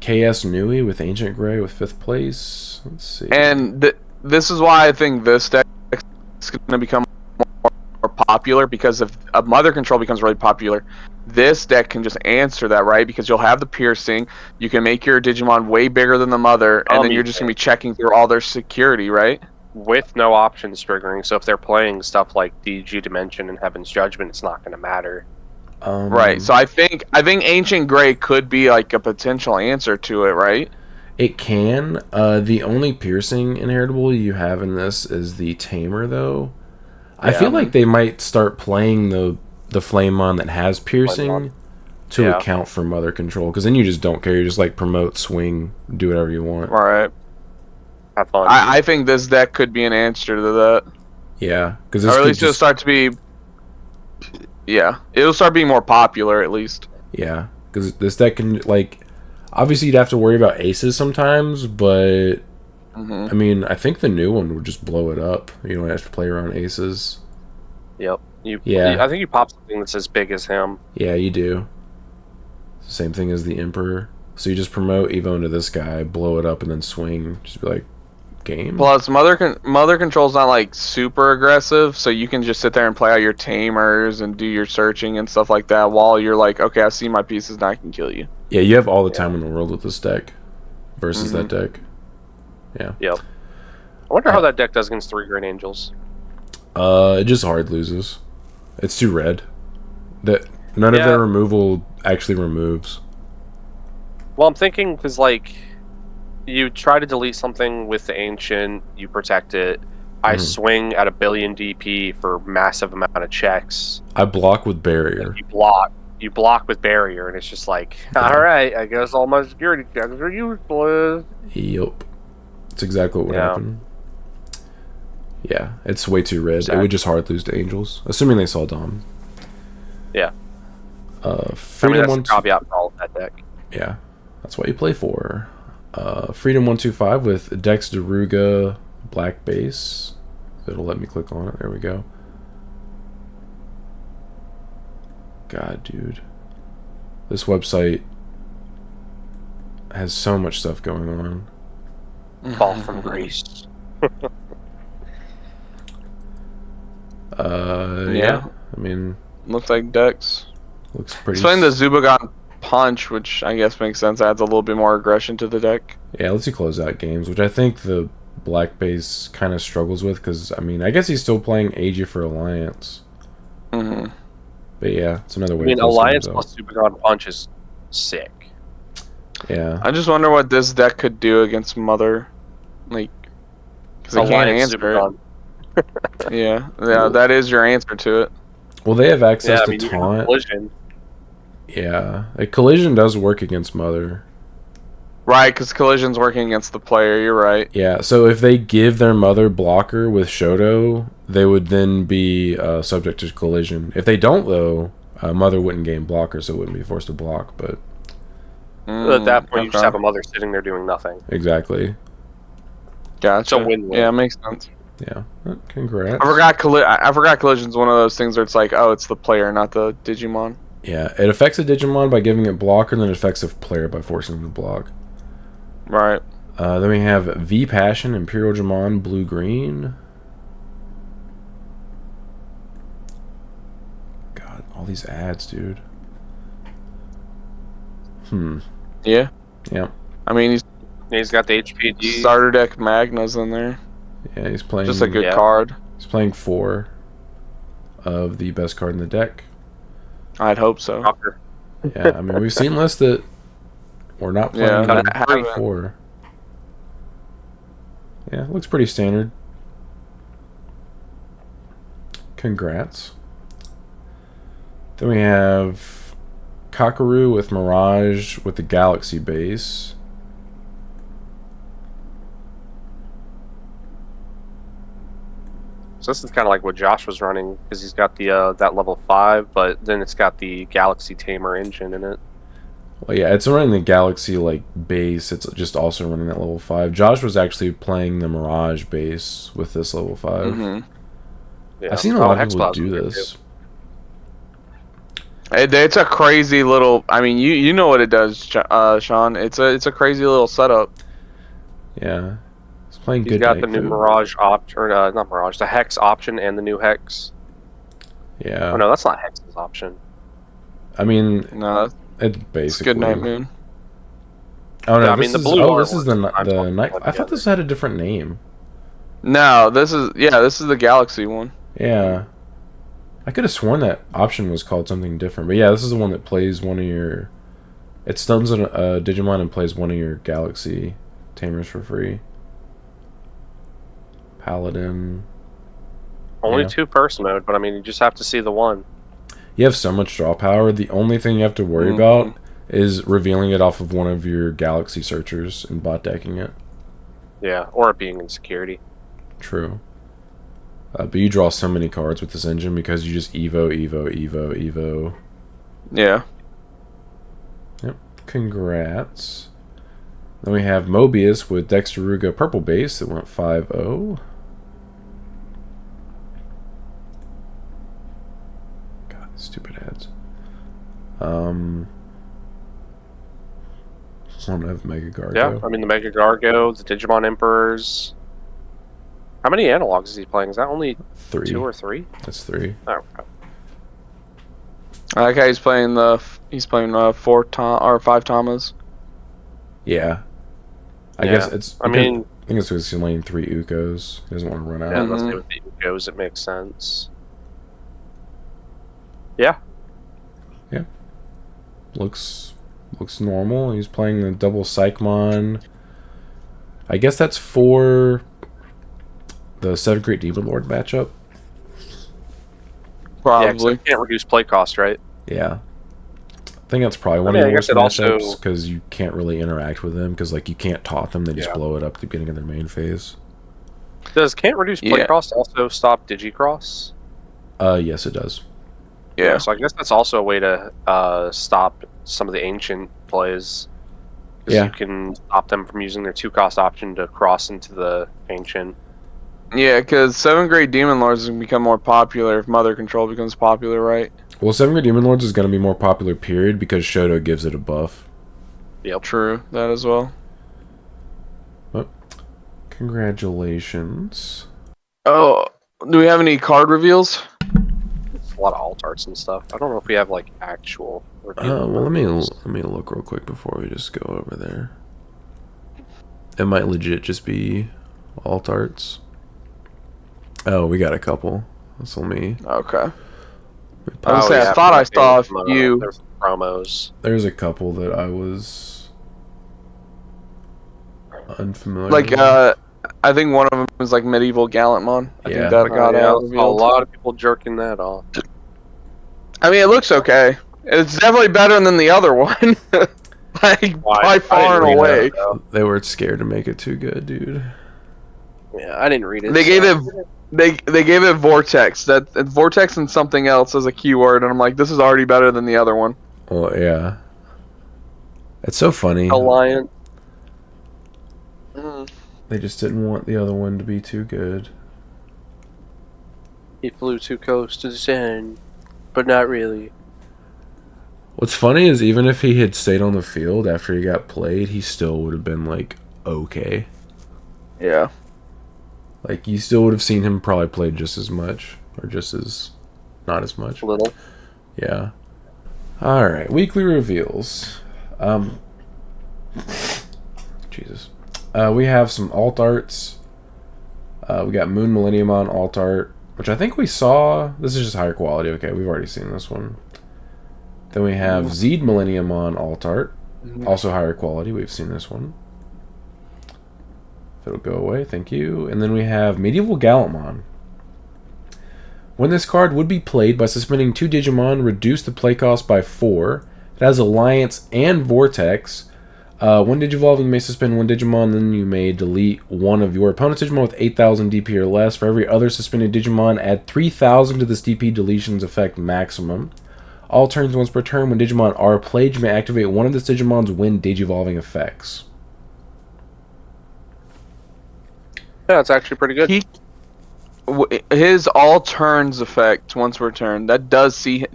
KS Nui with Ancient Gray with 5th place. Let's see. And this is why I think this deck is going to become more popular, because if a Mother Control becomes really popular, this deck can just answer that, right? Because you'll have the piercing, you can make your Digimon way bigger than the Mother, and then you're just going to be checking through all their security, right? With no options triggering, so if they're playing stuff like DG Dimension and Heaven's Judgment, it's not going to matter. Right. So I think Ancient Gray could be like a potential answer to it, right? It can. The only piercing inheritable you have in this is the Tamer, though. I feel like they might start playing the Flamemon that has piercing to account for Mother Control, because then you just don't care. You just like promote, swing, do whatever you want. All right. Have fun. I think this deck could be an answer to that. Yeah, because Or at least it'll start to be. Yeah, it'll start being more popular at least. Yeah, because this deck can, like, obviously you'd have to worry about aces sometimes, but I mean, I think the new one would just blow it up. You don't have to play around aces. Yep. Yeah. I think you pop something that's as big as him. Yeah, you do. Same thing as the Emperor. So you just promote Evo into this guy, blow it up, and then swing. Just be like, game. Plus, Mother Control's not like super aggressive, so you can just sit there and play out your Tamers and do your searching and stuff like that while you're like, okay, I see my pieces, now I can kill you. Yeah, you have all the time in the world with this deck versus that deck. Yeah. Yep. I wonder how that deck does against 3 Great Angels. It just hard loses. It's too red. That none of their removal actually removes. Well, I'm thinking because like you try to delete something with the Ancient, you protect it. I swing at 1 billion DP for massive amount of checks. I block with Barrier. You block with Barrier, and it's just like, all right, I guess all my security checks are useless. Yup. That's exactly what would happen. Yeah, it's way too red. Exactly. It would just hard lose to Angels, assuming they saw Dom. Yeah. Freedom that's the caveat for all of that deck. Yeah, that's what you play for. Freedom 125 with Dex Daruga black base. It'll let me click on it. There we go. God, dude. This website has so much stuff going on. Fall from grace. Yeah. I mean, looks like Dex. Looks pretty. It's playing the Zubagon Punch, which I guess makes sense. Adds a little bit more aggression to the deck. Yeah, let's see closeout games, which I think the black base kind of struggles with, because I mean, I guess he's still playing AG for Alliance. But yeah, it's another way. I mean, Alliance plus Zubagon Punch is sick. Yeah. I just wonder what this deck could do against Mother, like, because it can't answer it. Yeah, that is your answer to it. Well, they have access to taunt. Collision. Yeah, a collision does work against Mother. Right, because collision's working against the player. You're right. Yeah, so if they give their Mother blocker with Shoto, they would then be subject to collision. If they don't, though, Mother wouldn't gain blocker, so it wouldn't be forced to block. But at that point, you just have a Mother sitting there doing nothing. Exactly. Gotcha. So win-win. Yeah, makes sense. Yeah. Congrats. I forgot collision's one of those things where it's like, oh, it's the player, not the Digimon. Yeah, it affects a Digimon by giving it blocker, and then it affects a player by forcing them to block. Right. Then we have V Passion, Imperial Jamon, blue green. God, all these ads, dude. Yeah. Yeah. I mean, He's got the HPD. starter deck Magna's in there. Yeah, he's playing. Just a good Yeah. card. He's playing 4 of the best card in the deck. I'd hope so. Rocker. Yeah, I mean, we've seen lists that we're not playing Yeah, I haven't. 4. Yeah, looks pretty standard. Congrats. Then we have Kakaru with Mirage with the Galaxy base. So this is kind of like what Josh was running, because he's got the that level 5, but then it's got the Galaxy Tamer engine in it. Well, yeah, it's running the Galaxy like base. It's just also running that level 5. Josh was actually playing the Mirage base with this level 5. Mm-hmm. Yeah. I've seen a lot of people do this. It's a crazy little. I mean, you know what it does, Sean. It's a crazy little setup. Yeah, he's playing He's good. got the new Mirage option, or not Mirage, the Hex option and the new Hex. Yeah. Oh no, that's not Hex's option. I mean, No, it's it's basically Good Night Moon. Oh no, Yeah, I this mean, the is blue this is the artwork the I'm night. talking I thought this had a different name. No, this is the Galaxy one. Yeah, I could have sworn that option was called something different, but yeah, this is the one that plays one of your. It stuns a Digimon and plays one of your Galaxy Tamers for free. Paladin. Only Yeah. 2-person mode, but I mean, you just have to see the one. You have so much draw power. The only thing you have to worry about is revealing it off of one of your Galaxy searchers and bot decking it. Yeah, or it being in security. True. But you draw so many cards with this engine because you just Evo. Yeah. Yep. Congrats. Then we have Mobius with Dexteruga purple base that went 5-0. God, stupid ads. One of Mega Gargo. Yeah, I mean, the Mega Gargo, the Digimon Emperors. How many analogs is he playing? Is that only 3. 2 or 3? That's 3. Oh, okay. I like how he's playing 4 or 5 Tamas. Yeah. I Yeah, guess it's. I mean, I think it's because he's laying 3 Ukos. He doesn't want to run out. yeah, unless they with the Ukos, it makes sense. Yeah. Looks normal. He's playing the double Psychmon. I guess that's for the 7th Great Demon Lord matchup. Probably. Yeah, 'cause it can't reduce play cost, right? Yeah. I think that's probably one I of mean, the I worst guess it matchups also- because you can't really interact with them because like you can't taunt them. They just Yeah. blow it up at the beginning of their main phase. Does can't reduce play Yeah. cost also stop Digicross? Yes, it does. Yeah. So I guess that's also a way to stop some of the ancient plays. 'Cause Yeah. you can stop them from using their 2-cost option to cross into the ancient. Yeah, because 7th Grade Demon Lords can become more popular if Mother Control becomes popular, right? Well, 7th Great Demon Lords is going to be more popular, period, because Shoto gives it a buff. Yep. True, that as well. Congratulations. Oh, do we have any card reveals? A lot of alt arts and stuff. I don't know if we have like actual. Well, let me look real quick before we just go over there. It might legit just be alt arts. Oh, we got a couple. So let me. Okay. I was Oh, gonna say, I thought I saw a few. There's promos. There's a couple that I was unfamiliar. Like, with. I think one of them is like Medieval Gallantmon. I Yeah. think that got a revealed. lot of people jerking that off. I mean, it looks okay. It's definitely better than the other one. Like, by far and didn't read away. that, though. They were scared to make it too good, dude. Yeah, I didn't read it. They gave so- it they gave it Vortex. That Vortex and something else as a keyword, and I'm like, this is already better than the other one. Well, yeah. It's so funny. Alliance. They just didn't want the other one to be too good. He flew too close to the sun, but not really. What's funny is even if he had stayed on the field after he got played, he still would have been like okay. Yeah. Like you still would have seen him probably play just as much or just as not as much. Little. Yeah. All right, weekly reveals. Jesus. We have some alt arts. We got Moon Millenniumon alt art, which I think we saw. This is just higher quality. Okay, we've already seen this one. Then we have Zed Millenniumon alt art, also higher quality. We've seen this one. If it'll go away, thank you. And then we have Medieval Gallantmon. When this card would be played by suspending 2 Digimon, reduce the play cost by 4. It has Alliance and Vortex. When Digivolving, you may suspend 1 Digimon, then you may delete one of your opponent's Digimon with 8,000 DP or less. For every other suspended Digimon, add 3,000 to this DP deletions effect maximum. All turns once per turn, when Digimon are played, you may activate one of this Digimon's when Digivolving effects. Yeah, it's actually pretty good. His all turns effect once per turn that does see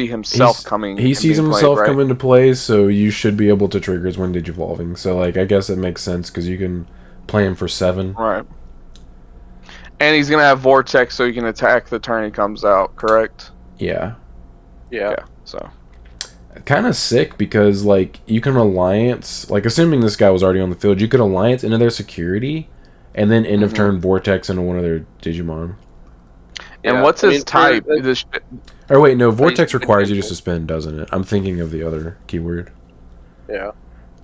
himself coming. He sees himself played, right? come into play, so you should be able to trigger his when Digivolving. So like I guess it makes sense because you can play him for 7. Right. And he's gonna have Vortex, so he can attack the turn he comes out. Correct. Yeah. So. Kind of sick because like you can alliance, like assuming this guy was already on the field, you could alliance into their security. And then end of turn Vortex into one of their Digimon. And what's his type? Or wait, no, Vortex requires you to suspend, doesn't it? I'm thinking of the other keyword. Yeah.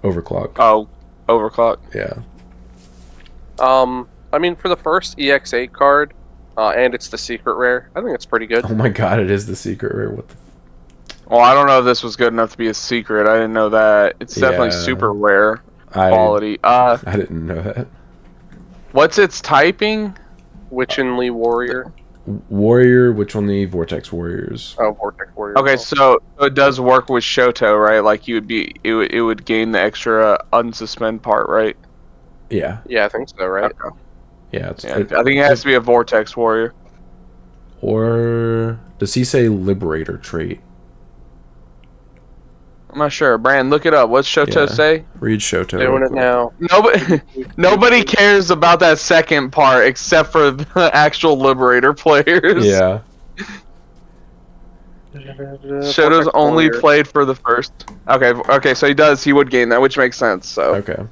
Overclock. Oh, overclock. Yeah. I mean, for the first EX8 card, and it's the secret rare, I think it's pretty good. Oh my god, it is the secret rare. What the... Well, I don't know if this was good enough to be a secret. I didn't know that. It's definitely super rare quality. I didn't know that. What's its typing? Witchenly Warrior. Warrior, which one? The Vortex Warriors. Oh, Vortex Warrior. Okay, so it does work with Shoto, right? Like it would gain the extra unsuspend part, right? Yeah. Yeah, I think so, right? Okay. Yeah, I think it has to be a Vortex Warrior. Or does he say Liberator trait? I'm not sure. Brand, look it up. What's Shoto say? Read Shoto. Doing it now. Nobody cares about that second part except for the actual Liberator players. Yeah. Shoto's only played for the first. Okay, so he would gain that, which makes sense. So. Okay.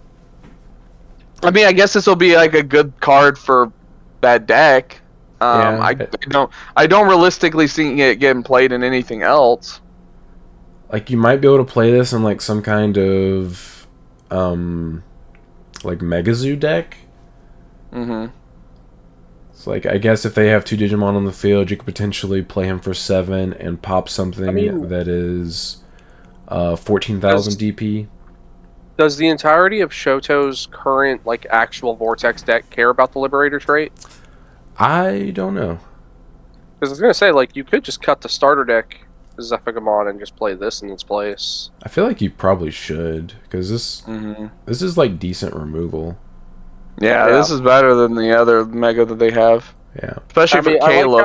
I mean, I guess this will be like a good card for that deck. Yeah. I don't realistically see it getting played in anything else. Like you might be able to play this in like some kind of like Megazoo deck. It's like I guess if they have 2 Digimon on the field, you could potentially play him for 7 and pop something that is 14,000 DP. Does the entirety of Shoto's current like actual Vortex deck care about the Liberator trait? I don't know. Because I was gonna say like you could just cut the starter deck Zephygamon and just play this in its place. I feel like you probably should because this is like decent removal. Yeah, this is better than the other Mega that they have. Yeah, especially for Caleb.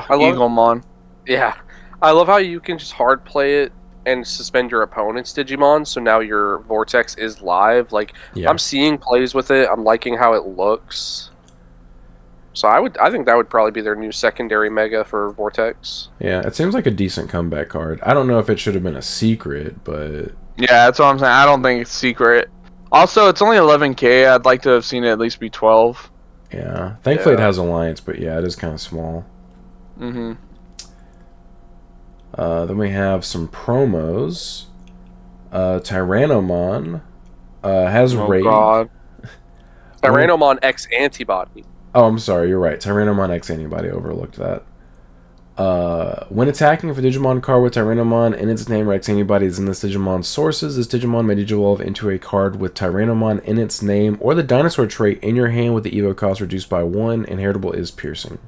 Eaglemon. Yeah, I love how you can just hard play it and suspend your opponent's Digimon, so now your Vortex is live. Like I'm seeing plays with it. I'm liking how it looks. So I think that would probably be their new secondary Mega for Vortex. Yeah, it seems like a decent comeback card. I don't know if it should have been a secret, but yeah, that's what I'm saying. I don't think it's secret. Also, it's only 11K. I'd like to have seen it at least be 12. Yeah, thankfully it has Alliance, but yeah, it is kind of small. Then we have some promos. Tyrannomon has Raid. God. Tyrannomon X Antibody. Oh, I'm sorry, you're right. Tyrannomon X Antibody, overlooked that. When attacking if a Digimon card with Tyrannomon in its name or X Antibody is in this Digimon's sources, this Digimon may Digivolve into a card with Tyrannomon in its name or the dinosaur trait in your hand with the Evo cost reduced by 1, and heritable is piercing.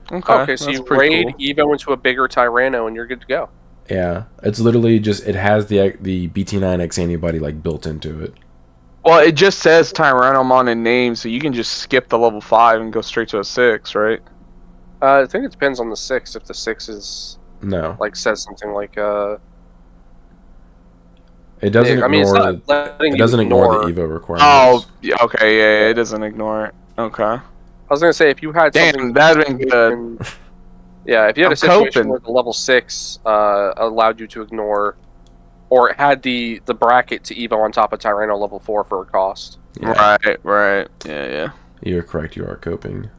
Okay, so you raid Evo into a bigger Tyranno and you're good to go. Yeah, it's literally just, it has the BT9 X Antibody like built into it. Well, it just says Tyrannomon in name, so you can just skip the level 5 and go straight to a 6, right? I think it depends on the 6. If the 6 is says something like it doesn't ignore it doesn't ignore the Evo requirements. Oh, yeah, okay, yeah, it doesn't ignore it. Okay. I was gonna say if you had something that'd been good. Yeah, if you had a situation where the level 6 allowed you to ignore or it had the bracket to Evo on top of Tyranno level 4 for a cost. Yeah. Right. Yeah. You're correct. You are coping.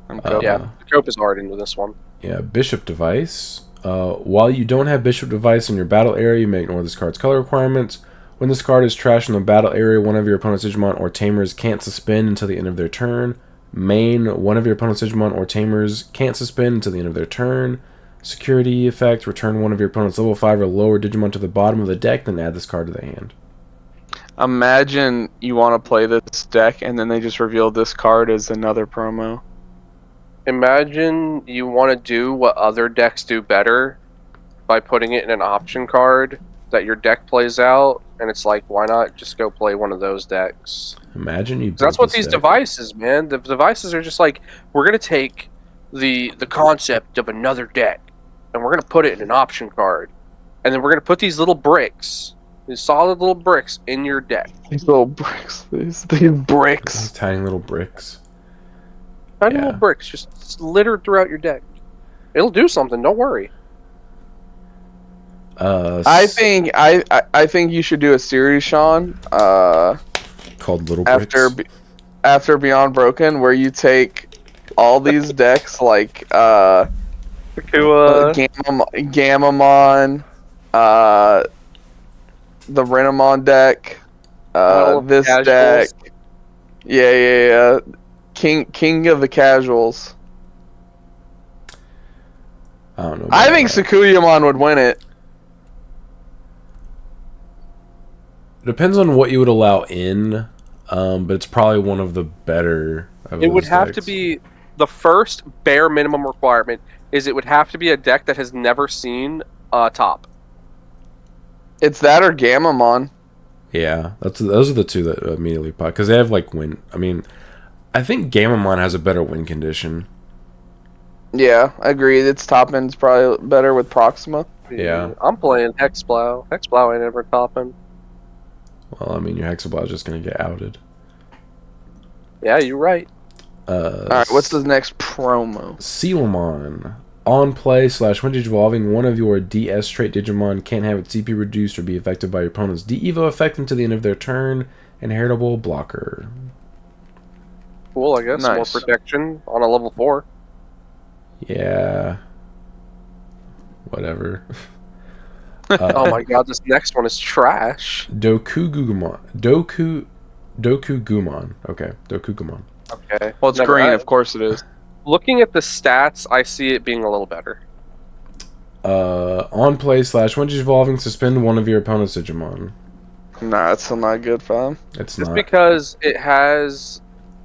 I'm coping. Yeah, the cope is hard into this one. Yeah, Bishop Device. While you don't have Bishop Device in your battle area, you may ignore this card's color requirements. When this card is trashed in the battle area, one of your opponent's Digimon or Tamers can't suspend until the end of their turn. Main, one of your opponent's Digimon or Tamers can't suspend until the end of their turn. Security effect, return one of your opponent's level 5 or lower Digimon to the bottom of the deck, then add this card to the hand. Imagine you want to play this deck and then they just reveal this card as another promo. Imagine you want to do what other decks do better by putting it in an option card that your deck plays out, and it's like, why not just go play one of those decks? Imagine you. That's what this these deck. devices, man. The devices are just like, we're gonna take the concept of another deck, and we're gonna put it in an option card, and then we're gonna put these little bricks, these solid little bricks, in your deck. These little bricks. These bricks. These tiny little bricks. Tiny Yeah. little bricks just littered throughout your deck. It'll do something. Don't worry. I think you should do a series, Sean. Called Little Bricks. After Beyond Broken, where you take all these decks like Kakua. Gamamon, the Renamon deck, this Casuals. deck. Yeah. King of the Casuals. I don't know. I think Sakuyamon would win it. Depends on what you would allow in, but it's probably one of the better. It would have to be the first bare minimum requirement is it would have to be a deck that has never seen top. It's that or Gamamon. Yeah, those are the two that immediately pop because they have like win. I mean, I think Gamamon has a better win condition. Yeah, I agree. Its top end's probably better with Proxima. Yeah. I'm playing Hexplow. Hexplow ain't ever topping. Well, I mean, your Hexablow is just gonna get outed. Yeah, you're right. Alright, what's the next promo? Sealmon. On play / when evolving, one of your DS trait Digimon can't have its CP reduced or be affected by your opponent's D-Evo effect until the end of their turn. Inheritable blocker. Cool, I guess. Nice. More protection on a level 4. Yeah. Whatever. Oh my god, this next one is trash. Dokugumon. Dokugumon. Okay, Dokugumon. Okay. Well, it's green, of course it is. Looking at the stats, I see it being a little better. On play / when evolving, suspend one of your opponent's Digimon. Nah, it's still not good, fam. It's Just not. because it has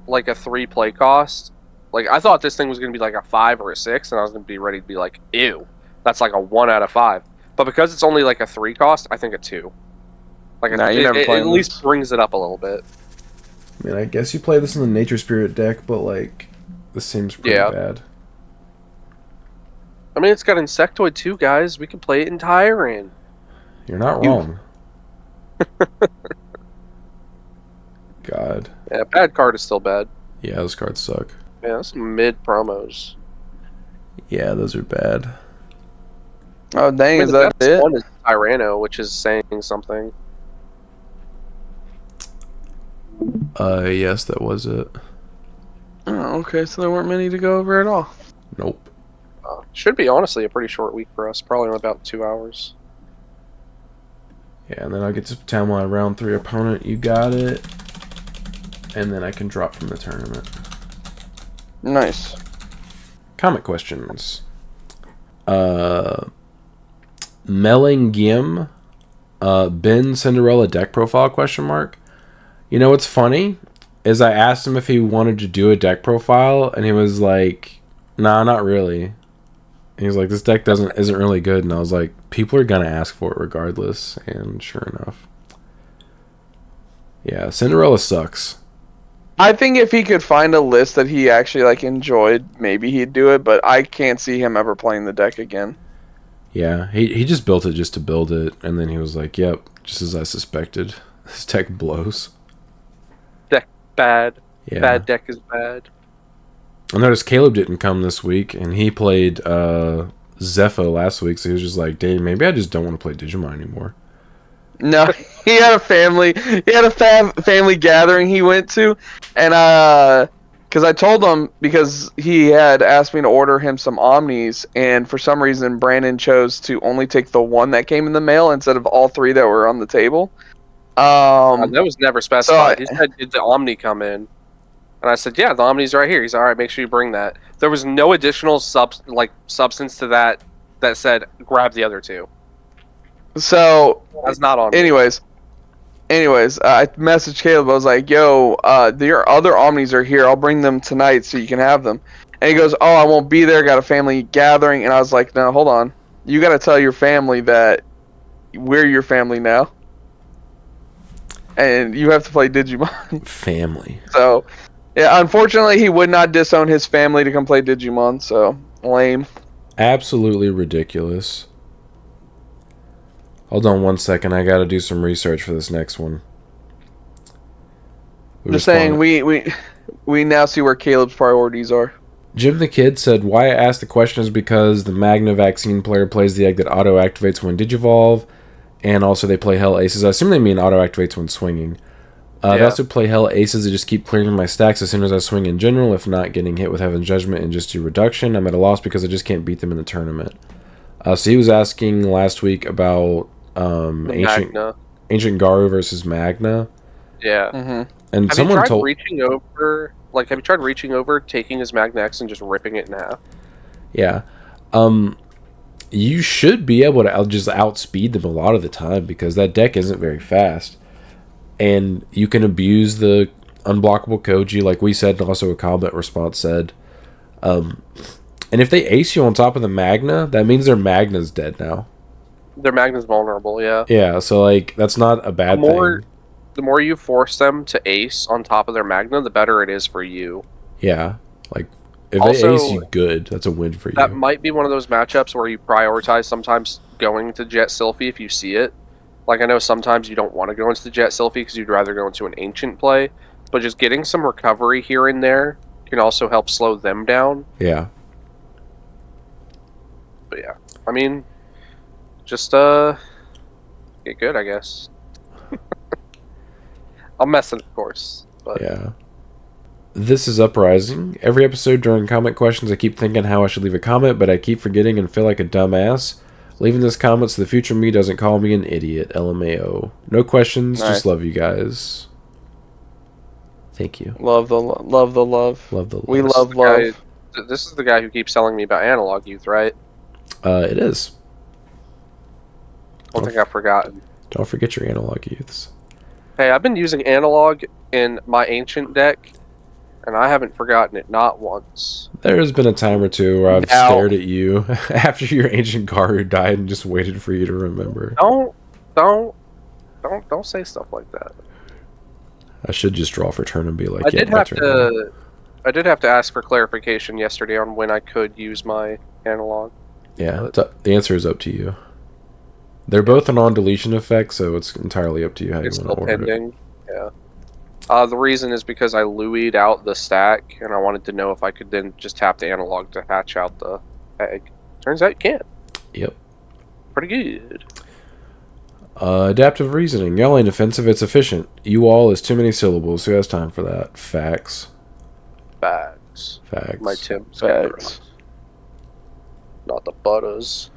like a 3 play cost. Like, I thought this thing was going to be like a 5 or a 6, and I was going to be ready to be like, ew. That's like a 1 out of 5. But because it's only like a 3 cost, I think a 2. Like, Nah, you never it played at least this. brings it up a little bit. I mean, I guess you play this in the Nature Spirit deck, but like, this seems pretty bad. I mean, it's got Insectoid too, guys. We can play it in Tyran. You're not wrong. God. Yeah, bad card is still bad. Yeah, those cards suck. Yeah, that's some mid promos. Yeah, those are bad. Oh, dang, I mean, is the that best it? one is Tyranno, which is saying something. Yes, that was it. Oh, okay, so there weren't many to go over at all. Nope. Should be, honestly, a pretty short week for us. Probably in about 2 hours. Yeah, and then I'll get to tell my round 3 opponent. You got it. And then I can drop from the tournament. Nice. Comic questions. Mellingim. Ben Cinderella deck profile question mark. You know what's funny? Is I asked him if he wanted to do a deck profile, and he was like, nah, not really. And he was like, this deck isn't really good. And I was like, people are gonna ask for it regardless. And sure enough. Yeah, Cinderella sucks. I think if he could find a list that he actually like enjoyed, maybe he'd do it, but I can't see him ever playing the deck again. Yeah, he just built it just to build it, and then he was like, yep, just as I suspected. This deck blows. Deck bad. Yeah. Bad deck is bad. I noticed Caleb didn't come this week, and he played Zepho last week, so he was just like, Dave, maybe I just don't want to play Digimon anymore. No, he had a family. He had a family gathering he went to, and because I told him because he had asked me to order him some Omnis, and for some reason Brandon chose to only take the one that came in the mail instead of all three that were on the table. That was never So specified. He said, "Did the Omni come in?" And I said, "Yeah, the Omni's right here." He's all right. Make sure you bring that. There was no additional substance to that said grab the other two. That's not on. anyways, I messaged Caleb. I was like, "Yo, your other Omnis are here. I'll bring them tonight so you can have them." And he goes, "Oh, I won't be there. Got a family gathering." And I was like, "No, hold on. You got to tell your family that we're your family now, and you have to play Digimon." Family. So, yeah, unfortunately, he would not disown his family to come play Digimon. So lame. Absolutely ridiculous. Hold on one second. I gotta do some research for this next one. Just saying, we now see where Caleb's priorities are. Jim the Kid said, why I asked the question is because the Magna vaccine player plays the egg that auto-activates when Digivolve, and also they play Hell Aces. I assume they mean auto-activates when swinging. They also play Hell Aces to just keep clearing my stacks as soon as I swing in general, if not getting hit with Heaven's Judgment and just do reduction. I'm at a loss because I just can't beat them in the tournament. So he was asking last week about Ancient Garu versus Magna. Yeah. Mm-hmm. And have someone you tried told reaching over? Like, have you tried reaching over, taking his Magna X, and just ripping it in half? Yeah. You should be able to just outspeed them a lot of the time because that deck isn't very fast. And you can abuse the unblockable Koji, like we said, and also a comment response said. And if they ace you on top of the Magna, that means their Magna's dead now. Their Magna's vulnerable, yeah. Yeah, so, like, that's not a bad thing. The more you force them to ace on top of their Magna, the better it is for you. Yeah, like, if Also, they ace you good, that's a win for you. That might be one of those matchups where you prioritize sometimes going to Jet Sylphie if you see it. Like, I know sometimes you don't want to go into the Jet Sylphie because you'd rather go into an Ancient play, but just getting some recovery here and there can also help slow them down. Yeah. But yeah, I mean, just get good, I guess. I'm messing, of course. But yeah. This is Uprising. Every episode during comment questions, I keep thinking how I should leave a comment, but I keep forgetting and feel like a dumbass. Leaving this comment so the future me doesn't call me an idiot. LMAO. No questions, just love you guys. Thank you. Love the love. Love the love. We love love. This is the guy who keeps telling me about Analog Youth, right? It is. I don't think I've forgotten. Don't forget your Analog Youths. Hey, I've been using Analog in my Ancient deck, and I haven't forgotten it, not once. There's been a time or two where I've stared at you after your Ancient Garu died and just waited for you to remember. Don't say stuff like that. I should just draw for turn and be like, I did have to ask for clarification yesterday on when I could use my Analog. Yeah, the answer is up to you. They're both a non-deletion effect, so it's entirely up to you how you want to order it. It's still pending, yeah. The reason is because I Louied out the stack, and I wanted to know if I could then just tap the Analog to hatch out the egg. Turns out you can. Yep. Pretty good. Adaptive reasoning. Y'all ain't offensive, it's efficient. You all is too many syllables. Who has time for that? Facts. Facts. My Tim. Facts. Not the butters.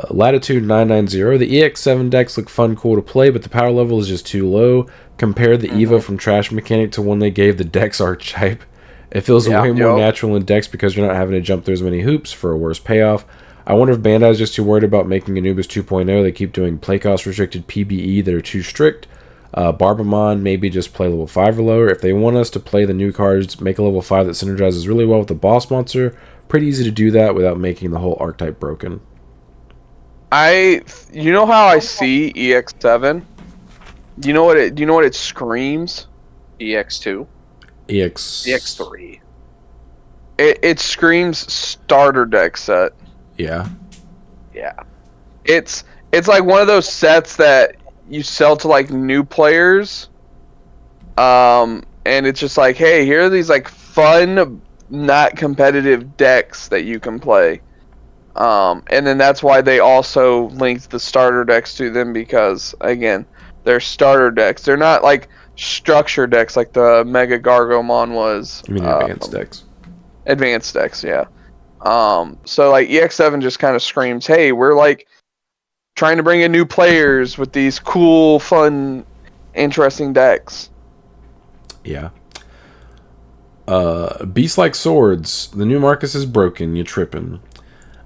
Latitude 990. The EX7 decks look fun, cool to play, but the power level is just too low. Compare the Eva from Trash Mechanic to one they gave the Dex archetype. It feels way more natural in Dex because you're not having to jump through as many hoops for a worse payoff. I wonder if Bandai's just too worried about making Anubis 2.0. They keep doing play cost restricted PBE that are too strict. Barbamon, maybe just play level 5 or lower. If they want us to play the new cards, make a level 5 that synergizes really well with the boss monster. Pretty easy to do that without making the whole archetype broken. You know how I see EX7? Do you know what it screams? EX2. EX3. It screams starter deck set. Yeah. Yeah. It's like one of those sets that you sell to like new players. And it's just like, hey, here are these like fun, not competitive decks that you can play. And then that's why they also linked the starter decks to them, because again, they're starter decks. They're not like structure decks like the Mega Gargomon was. I mean, advanced decks. Advanced decks, yeah. So like EX7 just kind of screams, "Hey, we're like trying to bring in new players with these cool, fun, interesting decks." Yeah. Beast Like Swords. The new Marcus is broken. You tripping.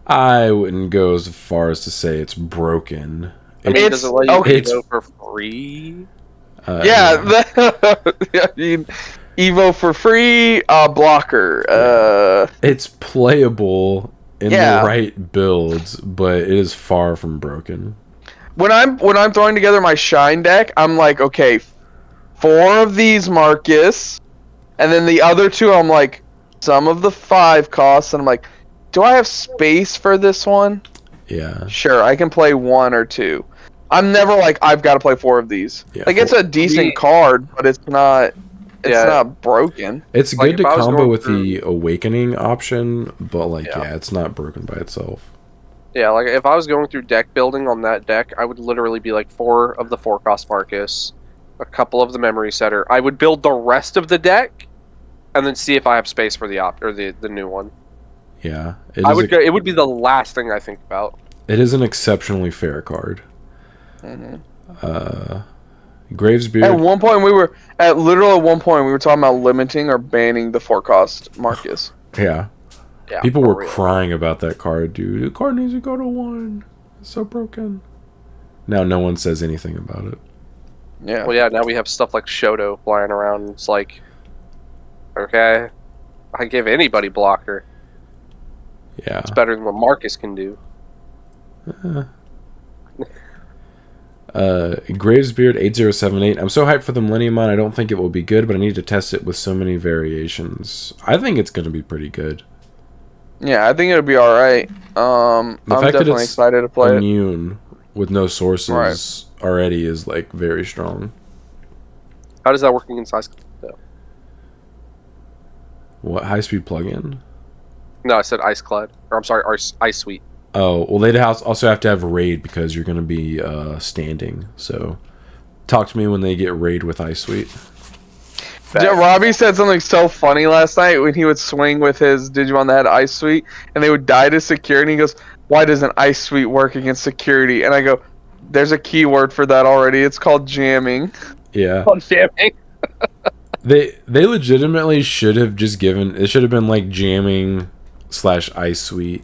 I wouldn't go as far as to say it's broken. I mean, does it let you okay. Evo for free? Yeah. I mean, Evo for free, blocker. It's playable in Yeah. the right builds, but it is far from broken. When I'm throwing together my Shine deck, I'm like, okay, 4 of these Marcus, and then the other 2, I'm like, some of the 5 costs, and I'm like, do I have space for this one? Yeah. Sure, I can play 1 or 2. I'm never like, I've got to play 4 of these. Yeah, like, it's a decent card, but it's not broken. It's Like, good to if I was combo going with through- the Awakening option, but like, Yeah. yeah, it's not broken by itself. Yeah, like if I was going through deck building on that deck, I would literally be like 4 of the 4-cost Marcus, a couple of the Memory Setter. I would build the rest of the deck, and then see if I have space for the new one. Yeah. It would be the last thing I think about. It is an exceptionally fair card. Mm-hmm. Gravesbeard. At one point, we were talking about limiting or banning the 4-cost Marcus. Yeah. Yeah, People for were real. crying about that card, dude. The card needs to go to 1. It's so broken. Now no one says anything about it. Yeah. Well, yeah. Now we have stuff like Shoto flying around. It's like, okay, I give anybody blocker. Yeah. It's better than what Marcus can do. Gravesbeard 8078. I'm so hyped for the Millennium Mon. I don't think it will be good, but I need to test it with so many variations. I think it's going to be pretty good. Yeah, I think it'll be alright. I'm definitely excited to play it. Immune with no sources already is like very strong. How does that work against Ice though? What, high speed plugin? No, I said Ice Clad. Or I'm sorry, Ice Sweet. Oh, well, they'd also have to have raid because you're going to be standing. So talk to me when they get raid with Ice Sweet. Yeah, Robbie said something so funny last night when he would swing with his Digimon that had Ice Sweet, and they would die to security. He goes, "Why doesn't Ice Sweet work against security?" And I go, "There's a keyword for that already. It's called jamming." Yeah. Oh, jamming. They legitimately should have just given... It should have been like jamming / Ice Sweet.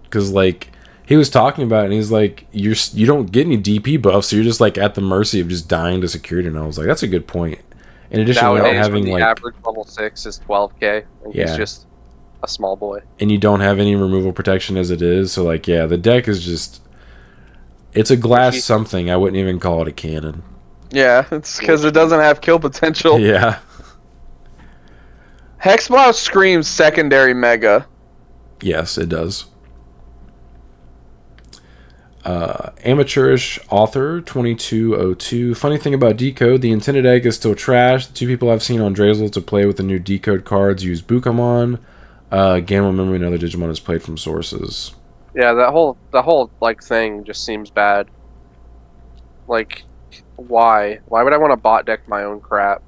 Because like he was talking about it and he's like, you don't get any DP buffs, so you're just like at the mercy of just dying to security. And I was like, that's a good point. In addition, without Nowadays, having when the like average level 6 is 12k, and Yeah. he's just a small boy. and you don't have any removal protection as it is, so like yeah, the deck is just, it's a glass something. I wouldn't even call it a cannon. Yeah, it's because it doesn't have kill potential. Yeah. Hexblow screams secondary mega. Yes, it does. Amateurish author 2202. Funny thing about Decode, the intended egg is still trash. The 2 people I've seen on Drazel to play with the new Decode cards use Bukamon. Gamma Memory and other Digimon is played from sources. Yeah, that whole like thing just seems bad. Like, why? Why would I want to bot deck my own crap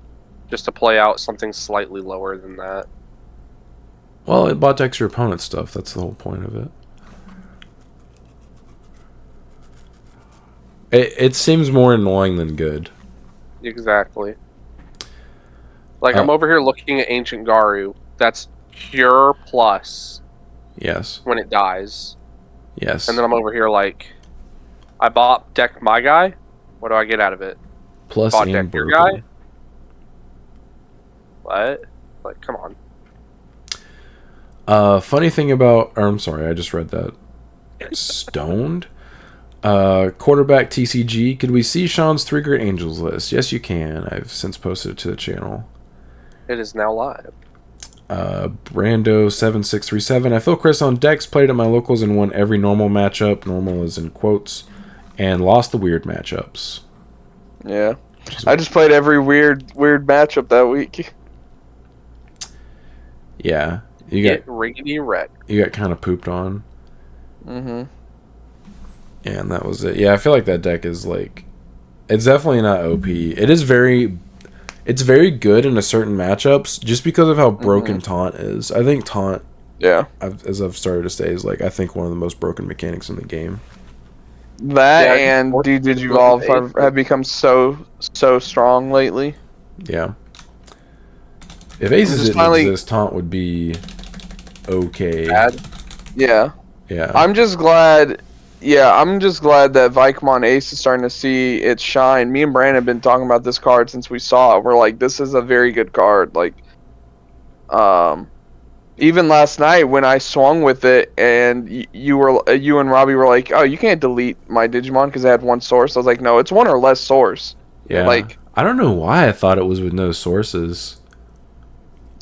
just to play out something slightly lower than that? Well, it bot decks your opponent's stuff. That's the whole point of it. It seems more annoying than good. Exactly. Like, I'm over here looking at Ancient Garu. That's pure plus Yes. when it dies. Yes. And then I'm over here like, I bot deck my guy? What do I get out of it? Plus Bot and deck your broken. guy? What? Like, come on. Funny thing about... Or, I'm sorry, I just read that. Stoned? Quarterback TCG. Could we see Sean's 3 Great Angels list? Yes, you can. I've since posted it to the channel. It is now live. Brando7637. I feel Chris on decks, played at my locals and won every normal matchup. Normal is in quotes. And lost the weird matchups. Yeah. I just played every weird matchup that week. Yeah. Get riggedy wrecked. You got kind of pooped on. Mm-hmm. Yeah, and that was it. Yeah, I feel like that deck is like, it's definitely not OP. It's very good in a certain matchups just because of how broken Taunt is. I think Taunt, Yeah. as I've started to say, is like I think one of the most broken mechanics in the game. That Yeah, and Digivolve have become so strong lately. Yeah. If Aces just didn't finally- exist, Taunt would be okay. Bad. Yeah. Yeah. I'm just glad. Yeah, I'm just glad that Vicomon Ace is starting to see its shine. Me and Brandon have been talking about this card since we saw it. We're like, this is a very good card. Like, even last night when I swung with it, and you and Robbie were like, "Oh, you can't delete my Digimon because it had one source." I was like, "No, it's one or less source." Yeah. Like, I don't know why I thought it was with no sources.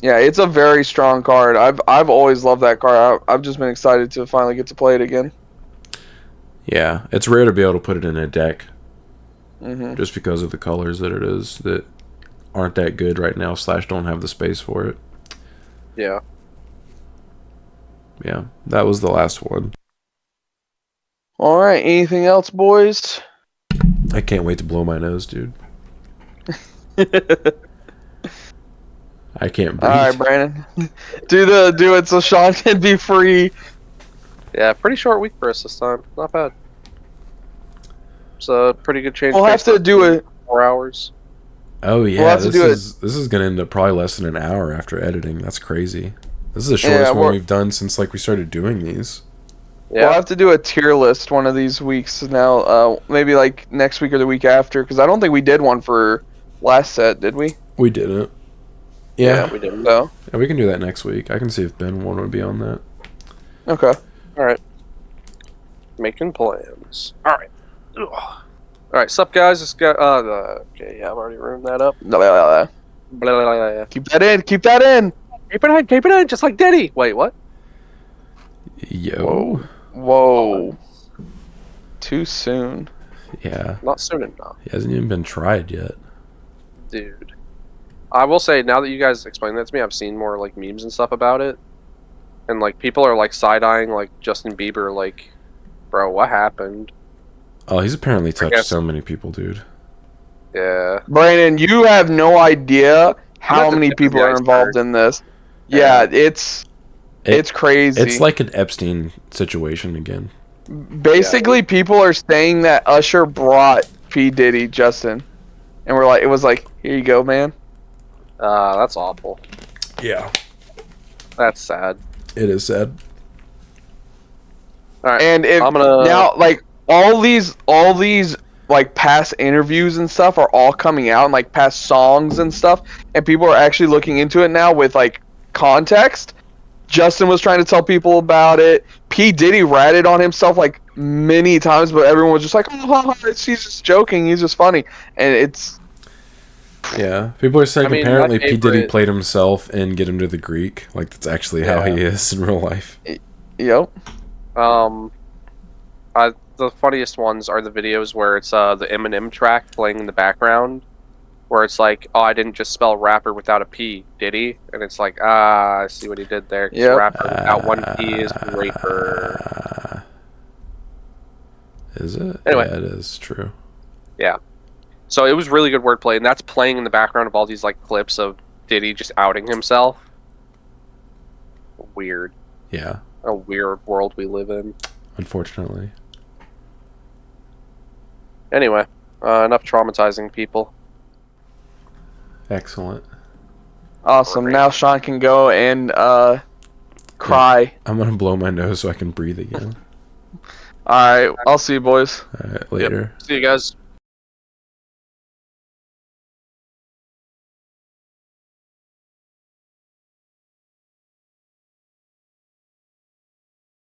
yeah, it's a very strong card. I've always loved that card. I've just been excited to finally get to play it again. Yeah, it's rare to be able to put it in a deck Mm-hmm. just because of the colors that it is that aren't that good right now / don't have the space for it. Yeah. Yeah, that was the last one. All right. Anything else, boys? I can't wait to blow my nose, dude. I can't breathe. All right, Brandon. do it so Sean can be free. Yeah, pretty short week for us this time. Not bad. It's a pretty good change. We'll have to do it. 4 hours. Oh We'll yeah, have to this is gonna end up probably less than an hour after editing. That's crazy. This is the shortest one we've done since like we started doing these. Yeah. We'll have to do a tier list one of these weeks now. Maybe like next week or the week after, because I don't think we did one for last set, did we? We didn't. Yeah, we didn't. So yeah, we can do that next week. I can see if Ben one would be on that. okay. All right. Making plans. All right. Ugh. All right, sup guys? It's got okay. Yeah, I've already ruined that up. Blah, blah, blah. Blah, blah, blah, blah. Keep that in. Keep that in. Keep it in, just like Diddy. Wait, what? Yo. Whoa. Too soon. Yeah. Not soon enough, He hasn't even been tried yet. dude. I will say, now that you guys explained that to me, I've seen more like memes and stuff about it, and like people are like side-eyeing like Justin Bieber, like, bro, what happened? Oh, he's apparently touched guess- so many people, dude. Yeah. Brandon, you have no idea how at the many tip of people the are involved iceberg. in this. Yeah. Yeah, it's crazy. It's like an Epstein situation again. Basically, people are saying that Usher brought P. Diddy Justin, and it was like, here you go, man. That's awful. Yeah. That's sad. It is sad. All right. And if I'm gonna now, like all these like past interviews and stuff are all coming out, and like past songs and stuff, and people are actually looking into it now with like context. Justin was trying to tell people about it. P. Diddy ratted on himself like many times, but everyone was just like, "Oh, he's just joking. He's just funny." And it's Yeah. People are saying I mean, apparently my P. Diddy favorite- played himself in Get Him to the Greek. Like, that's actually how he is in real life. yep. The funniest ones are the videos where it's the Eminem track playing in the background, where it's like, "Oh, I didn't just spell rapper without a P, did he?" And it's like, I see what he did there. 'Cause Yep. Rapper without one P is raper. Is it? Anyway. Yeah, it is true. So it was really good wordplay, and that's playing in the background of all these like clips of Diddy just outing himself. Weird. Yeah. A weird world we live in. Unfortunately. Anyway, enough traumatizing people. Excellent. Awesome. Great. Now Sean can go and cry. I'm gonna blow my nose so I can breathe again. All right. I'll see you boys. All right, later. See you guys.